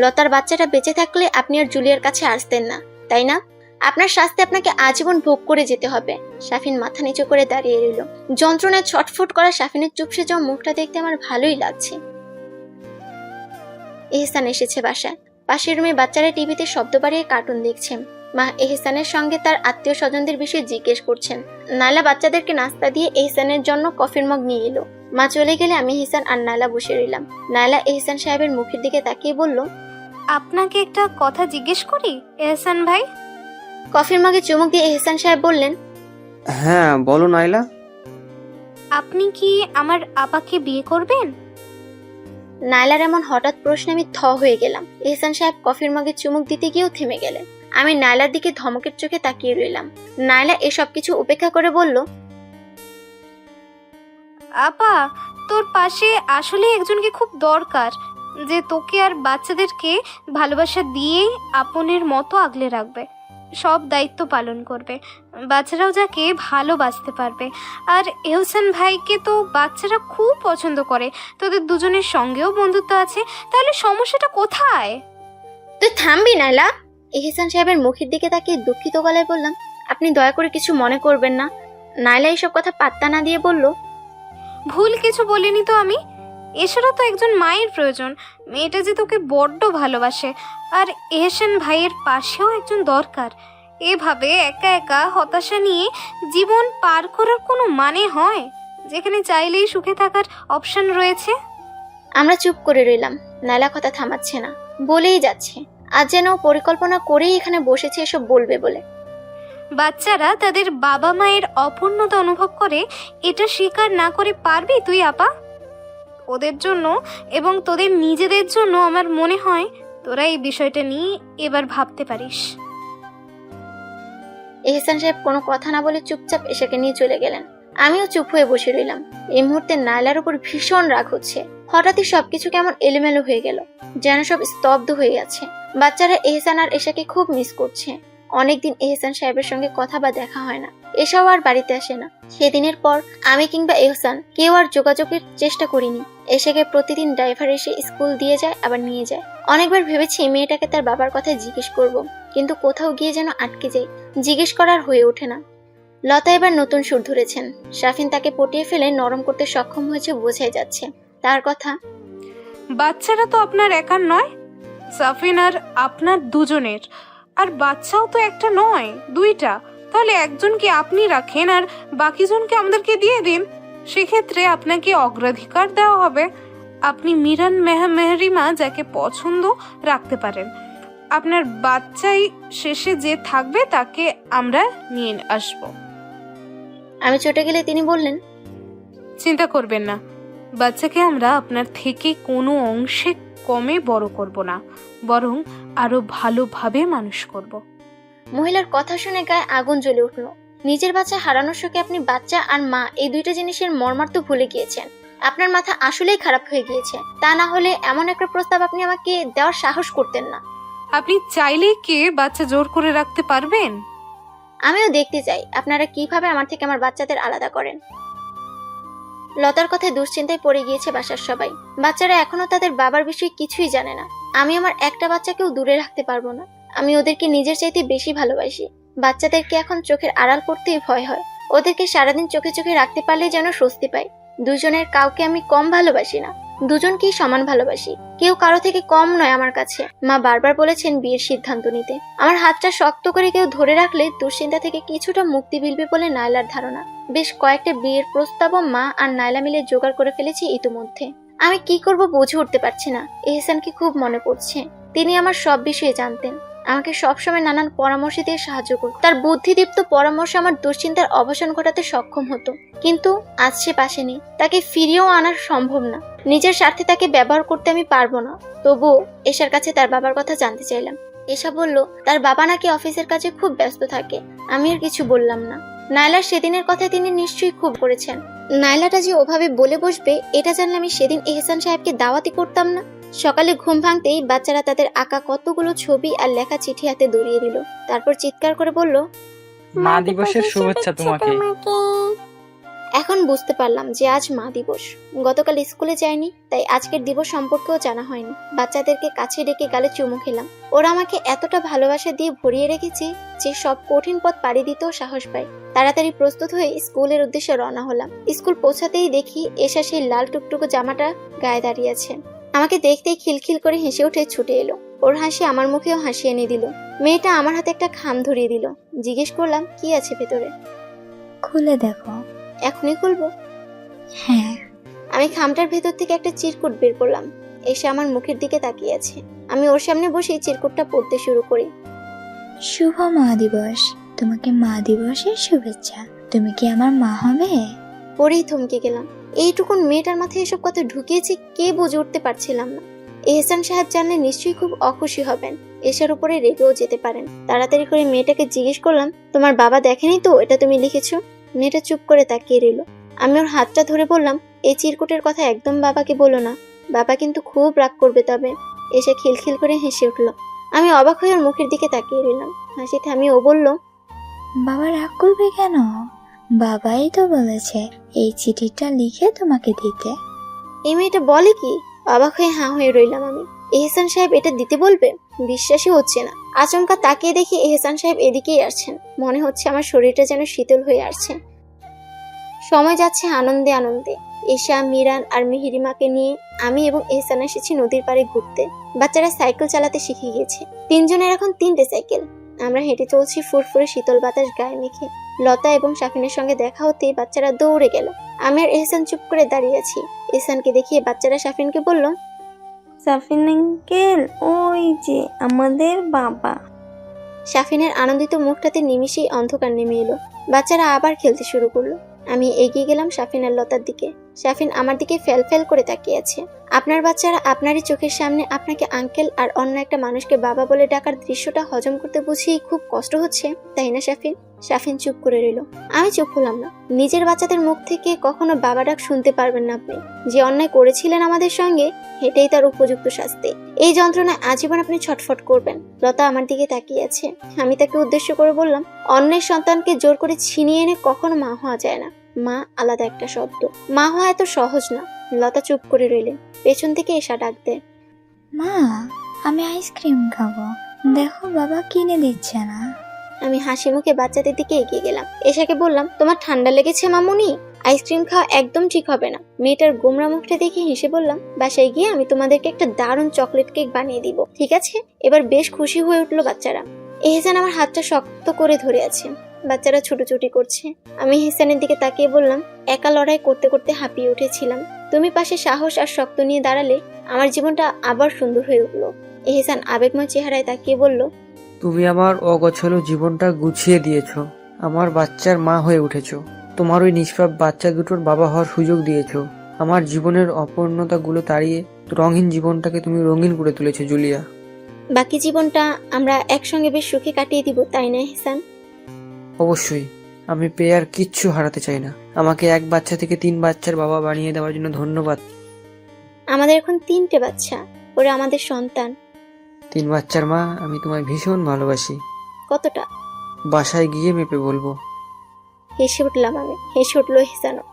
লতার বাচ্চাটা বেঁচে থাকলে আপনি আর জুলিয়ার কাছে আসতেন না, তাই না? আপনার শাস্তি আপনাকে আজীবন ভোগ করে যেতে হবে। শাফিন মাথা নিচু করে দাঁড়িয়ে রইল। যন্ত্রণায় ছটফট করা শাফিনের চুপসে যাওয়া মুখটা দেখতে আমার ভালোই লাগছে। এহসান এসেছে বাসায়। পাশের রুমে বাচ্চারা টিভিতে শব্দ বাড়িয়ে কার্টুন দেখছেন। মা এহসানের সঙ্গে তার আত্মীয় স্বজনদের বিষয়ে জিজ্ঞেস করছেন। নাইলা বাচ্চাদেরকে নাস্তা দিয়ে এহসানের জন্য কফির মগ নিয়ে এলো। মা চলে গেলে আমি এহসান আর নাইলা বসে রইলাম। নাইলা এহসান সাহেবের মুখের দিকে তাকিয়ে বলল, আপনাকে একটা কথা জিজ্ঞেস করি এহসান ভাই? কফির মগে চুমুক দিয়ে এহসান সাহেব বললেন, হ্যাঁ বলো নাইলা। আপনি কি আমার আপাকে বিয়ে করবেন? নাইলার এমন হঠাৎ প্রশ্নে আমি থ হয়ে গেলাম। এহসান সাহেব কফির মগে চুমুক দিতে গিয়েও থেমে গেলেন। আমি নাইলার দিকে ধমকের চোখে তাকিয়ে রইলাম। নাইলা এসব কিছু উপেক্ষা করে বলল, আপা, তোর পাশে আসলে একজনকে খুব দরকার, যে তোকে আর বাচ্চাদেরকে ভালোবাসা দিয়েই আপনের মতো আগলে রাখবে, সব দায়িত্ব পালন করবে, বাচ্চারাও যাকে ভালোবাসতে পারবে। আর এহসান ভাইকে তো বাচ্চারা খুব পছন্দ করে, তোদের দুজনের সঙ্গেও বন্ধুত্ব আছে, তাহলে সমস্যাটা কোথায়? তুই থামবি নাইলা? এহসান সাহেবের মুখের দিকে তাকিয়ে দুঃখিত গলায় বললাম, আপনি দয়া করে কিছু মনে করবেন না। নাইলা এইসব কথা পাত্তা না দিয়ে বলল, ভুল কিছু বলিনি তো আমি। এছাড়া তো একজন মায়ের প্রয়োজন। মেয়েটা যে তোকে বড্ড ভালোবাসে, আর এহসান ভাইয়ের পাশেও একজন দরকার। এভাবে একা একা হতাশা নিয়ে জীবন পার করার কোনো মানে হয়, যেখানে চাইলেই সুখে থাকার অপশন রয়েছে? আমরা চুপ করে রইলাম। নাইলা কথা থামাচ্ছে না, বলেই যাচ্ছে। আজ যেন পরিকল্পনা করেই এখানে বসেছে এসব বলবে বলে। বাচ্চারা তাদের বাবা মায়ের অপূর্ণতা অনুভব করে, এটা স্বীকার না করে পারবি তুই আপা? ওদের জন্য এবং তোদের নিজেদের জন্য আমার মনে হয় তোরা এই বিষয়টা নিয়ে এবার ভাবতে পারিস। এহসান সাহেব কোনো কথা না বলে চুপচাপ এসেকে নিয়ে চলে গেলেন। আমিও চুপ হয়ে বসে রইলাম। এই মুহূর্তে নাইলার উপর ভীষণ রাগ হচ্ছে। হঠাৎই সবকিছু কেমন এলোমেলো হয়ে গেল, যেন সব স্তব্ধ হয়ে গেছে। বাচ্চারা এহসান আর এশাকে খুব মিস করছে। অনেকদিন এহসান সাহেবের সঙ্গে কথা বা দেখা হয় না। এসাও আর বাড়িতে আসে না। সেদিনের পর আমি কিংবা এহসান কেউ আর যোগাযোগের চেষ্টা করিনি। এশাকে প্রতিদিন ড্রাইভার এসে স্কুল দিয়ে যায় আবার নিয়ে যায়। অনেকবার ভেবেছি মেয়েটাকে তার বাবার কথায় জিজ্ঞেস করব, কিন্তু কোথাও গিয়ে যেন আটকে যাই। জিজ্ঞেস করার হয়ে ওঠে না। লতা এবার নতুন সুর ধরেছেন। শাফিন তাকে পটিয়ে ফেলে নরম করতে সক্ষম হয়েছে বোঝাই যাচ্ছে। তার কথা, বাচ্চারা তো আপনার একার নয়, সাফিন আর আপনার দুজনের। আর বাচ্চাও তো একটা নয়, দুইটা। তাহলে একজনকে আপনি রাখেন আর বাকিজনকে আমাদেরকে দিয়ে দিন। সেক্ষেত্রে আপনাকে অগ্রাধিকার দেওয়া হবে। আপনি মিরান মেহরিমা যাকে পছন্দ রাখতে পারেন। আপনার বাচ্চাই শেষে যে থাকবে তাকে আমরা নিয়ে আসব। আমি চটে গেলে তিনি বললেন, চিন্তা করবেন না, বাচ্চাকে আমরা আপনার থেকে কোনো অংশে কমে বড় করব না, বরং আরো ভালোভাবে মানুষ করব। মহিলার কথা শুনে গায়ে আগুন জ্বলে উঠল। নিজের বাচ্চা হারানোর শোকে আপনি বাচ্চা আর মা এই দুইটা জিনিসের মর্মার্থ ভুলে গিয়েছেন। আপনার মাথা আসলেই খারাপ হয়ে গিয়েছে। তা না হলে এমন একটা প্রস্তাব আপনি আমাকে দেওয়ার সাহস করতেন না। আপনি চাইলে কি বাচ্চা জোর করে রাখতে পারবেন? আমিও দেখতে চাই আপনারা কিভাবে আমার থেকে আমার বাচ্চাদের আলাদা করেন। লতার কথায় দুশ্চিন্তায় পড়ে গিয়েছে বাসার সবাই। বাচ্চারা এখনো তাদের বাবার বিষয়ে কিছুই জানে না। আমি আমার একটা বাচ্চাকেও দূরে রাখতে পারবো না। আমি ওদেরকে নিজের চাইতে বেশি ভালোবাসি। বাচ্চাদেরকে এখন চোখের আড়াল করতেই ভয় হয়। ওদেরকে সারাদিন চোখে চোখে রাখতে পারলে যেন স্বস্তি পাই। দুজনের কাউকে আমি কম ভালোবাসি না, দুজনকেই সমান ভালোবাসি। কেউ কারো থেকে কম নয় আমার কাছে। মা বারবার বলেছেন বিয়ের সিদ্ধান্ত নিতে। আমার হাতটা শক্ত করে কেউ ধরে রাখলে দুশ্চিন্তা থেকে কিছুটা মুক্তি মিলবে বলে নাইলার ধারণা। বেশ কয়েকটা বিয়ের প্রস্তাবও মা আর নাইলা মিলে জোগাড় করে ফেলেছি ইতিমধ্যে। আমি কি করব বুঝে উঠতে পারছি না। এহসানকে খুব মনে পড়ছে। তিনি আমার সব বিষয়ে জানতেন, আমাকে সবসময় নানান পরামর্শ দিয়ে সাহায্য করত। তার বুদ্ধিদীপ্ত পরামর্শ আমার দুশ্চিন্তার অবসান ঘটাতে সক্ষম হতো। কিন্তু আজ সে পাশে নেই, তাকে ফিরিয়েও আনা সম্ভব না। নিজের স্বার্থে তাকে ব্যবহার করতে আমি পারবো না। তবুও এশার কাছে তার বাবার কথা জানতে চাইলাম। এশা বলল তার বাবা নাকি অফিসের কাজে খুব ব্যস্ত থাকে। আমি আর কিছু বললাম না। নাইলার সেদিনের কথা তিনি নিশ্চয়ই খুব করেছেন। নাইলাটা যে ওভাবে বলে বসবে এটা জানলে আমি সেদিন এহসান সাহেবকে দাওয়াতি করতাম না। সকালে ঘুম ভাঙতেই বাচ্চারা তাদের আঁকা কতগুলো ছবি আর লেখা চিঠি হাতে ধরিয়ে দিল। তারপর চিৎকার করে বলল, মা দিবসের শুভেচ্ছা তোমাকে। এখন বুঝতে পারলাম যে আজ মা দিবস। গতকাল স্কুলে যায়নি, তাই আজকের দিবস সম্পর্কেও জানা হয়নি। বাচ্চাদেরকে কাছে ডেকে গালে চুমু খেলাম। ওরা আমাকে এতটা ভালোবাসা দিয়ে ভরিয়ে রেখেছে যে সব কঠিন পথ পাড়ি দিতেও সাহস পায়। তাড়াতাড়ি প্রস্তুত হয়ে স্কুলের উদ্দেশ্যে রওনা হলাম। স্কুল পৌঁছাতেই দেখি এশা সেই লাল টুকটুকু জামাটা গায়ে দাঁড়িয়ে আছে। আমাকে দেখতেই খিলখিল করে হেসে উঠে ছুটে এলো। ওর হাসি আমার মুখেও হাসি এনে দিল। মেয়েটা আমার হাতে একটা খাম ধরিয়ে দিল। জিজ্ঞেস করলাম কি আছে ভেতরে। খুলে দেখো। এখনই খুলবো? হ্যাঁ। আমি খামটার ভেতর থেকে একটা চিরকুট বের করলাম। এসে আমার মুখের দিকে তাকিয়ে আছে। আমি ওর সামনে বসেই চিরকুটটা পড়তে শুরু করি। শুভ মা দিবস। তোমাকে মা দিবসের শুভেচ্ছা। তুমি কি আমার মা হবে? পরেই থমকে গেলাম। এইটুকুন মেয়েটার মাথায় এসব কথা ঢুকিয়েছে কে বুঝে উঠতে পারছিলাম না। এহসান সাহেব জানলে নিশ্চয়ই খুব অখুশি হবেন, এশার উপরে রেগেও যেতে পারেন। তাড়াতাড়ি করে মেয়েটাকে জিজ্ঞেস করলাম, তোমার বাবা দেখেনি তো এটা তুমি লিখেছো? মেয়েটা চুপ করে তাকিয়ে রইল। আমি ওর হাতটা ধরে বললাম, এই চিরকুটের কথা একদম বাবাকে বলো না, বাবা কিন্তু খুব রাগ করবে তবে। এসে খিলখিল করে হেসে উঠল। আমি অবাক হয়ে ওর মুখের দিকে তাকিয়ে রইলাম। হাসি থামিয়ে ও বলল, বাবা রাগ করবে কেন? বাবাই তো বলেছে এই চিঠিটা লিখে তোমাকে দিতে। এই মেয়েটা বলে কি? অবাক হয়ে হাঁ হয়ে রইলাম আমি। এহসান সাহেব এটা দিতে বলবে? বিশ্বাসই হচ্ছে না। আচমকা তাকিয়ে দেখি এহসান সাহেব এদিকেই আসছেন। মনে হচ্ছে আমার শরীরটা যেন শীতল হয়ে আসছে। সময় যাচ্ছে আনন্দে আনন্দে। এশা, মিরান আর মেহেরিমাকে নিয়ে আমি এবং এহসান এসেছি নদীর পাড়ে ঘুরতে। বাচ্চারা সাইকেল চালাতে শিখে গিয়েছে। তিনজনের এখন 3টে সাইকেল। আমরা হেঁটে চলছি ফুরফুরে শীতল বাতাস গায়ে মেখে। লতা এবং শাফিনের সঙ্গে দেখা হতেই বাচ্চারা দৌড়ে গেল। আমি আর এহসান চুপ করে দাঁড়িয়ে আছি। এহসানকে দেখিয়ে বাচ্চারা শাফিনকে বলল, সাফিন আঙ্কেল, ওই যে আমাদের বাবা। শাফিনের আনন্দিত মুখটাতে নিমিষেই অন্ধকার নেমে এলো। বাচ্চারা আবার খেলতে শুরু করলো। আমি এগিয়ে গেলাম শাফিন আর লতার দিকে। শাফিন আমার দিকে ফেল ফেল করে তাকিয়ে আছে। আপনার বাচ্চারা আপনারই চোখের সামনে আপনাকে আঙ্কেল আর অন্য একটা মানুষকে বাবা বলে ডাকার দৃশ্যটা হজম করতে বুঝিয়ে খুব কষ্ট হচ্ছে, তাই না শাফিন? শাফিন চুপ করে রইল। আমি চুপ হলাম না। নিজের বাচ্চাদের মুখ থেকে কখনো বাবা ডাক শুনতে পারবেন না আপনি। যে অন্যায় করেছিলেন আমাদের সঙ্গে, এটাই তার উপযুক্ত শাস্তি। এই যন্ত্রণায় আজীবন আপনি ছটফট করবেন। লতা আমার দিকে তাকিয়ে আছে। আমি তাকে উদ্দেশ্য করে বললাম, অন্যের সন্তানকে জোর করে ছিনিয়ে এনে কখনো মা হওয়া যায় না। মা আলাদা একটা শব্দ। মা হওয়া এত সহজ না। লতা চুপ করে রইলেন। পেছন থেকে এসা ডাক দেয়, মা, আমি আইসক্রিম খাবো। দেখো বাবা কিনে দিচ্ছে না। আমি হাসি মুখে বাচ্চাদের দিকে এগিয়ে গেলাম। এশাকে বললাম, তোমার ঠান্ডা লেগেছে মামুনি? আইসক্রিম খাওয়া একদম ঠিক হবে না। মেয়েটার গোমরা মুখটা দেখে হেসে বললাম, বাসায় গিয়ে আমি তোমাদেরকে একটা দারুণ চকলেট কেক বানিয়ে দিব, ঠিক আছে? এবার বেশ খুশি হয়ে উঠলো বাচ্চারা। এহসান আমার হাতটা শক্ত করে ধরে আছে। বাচ্চারা ছুটোছুটি করছে। আমি এহসানের দিকে তাকিয়ে বললাম, একা লড়াই করতে করতে হাঁপিয়ে উঠেছিলাম। তুমি পাশে সাহস আর শক্ত নিয়ে দাঁড়ালে আমার জীবনটা আবার সুন্দর হয়ে উঠলো। এহসান আবেগময় চেহারায় তাকিয়ে বলল, তুমি আমার অগোছালো জীবনটা গুছিয়ে দিয়েছো। আমার বাচ্চার মা হয়ে উঠেছো। তোমার ওই নিষ্পাপ বাচ্চা দুটোর বাবা হওয়ার সুযোগ দিয়েছো। আমার জীবনের অপূর্ণতাগুলো তাড়িয়ে রঙিন জীবনটাকে তুমি রঙিন করে তুলেছো জুলিয়া। বাকি জীবনটা আমরা একসঙ্গে বেশ সুখে কাটিয়ে দিব, তাই না এহসান? অবশ্যই। আমি পেয়ে আর কিচ্ছু হারাতে চাই না। আমাকে এক বাচ্চা থেকে 3 বাচ্চার বাবা বানিয়ে দেওয়ার জন্য ধন্যবাদ। আমাদের এখন 3টে বাচ্চা। ওরা আমাদের সন্তান। 3 বাচ্চার মা, আমি তোমায় ভীষণ ভালোবাসি। কতটা? বাসায় গিয়ে মেপে বলবো। হেসে উঠলাম আমি। হেসে উঠলো এহসানও।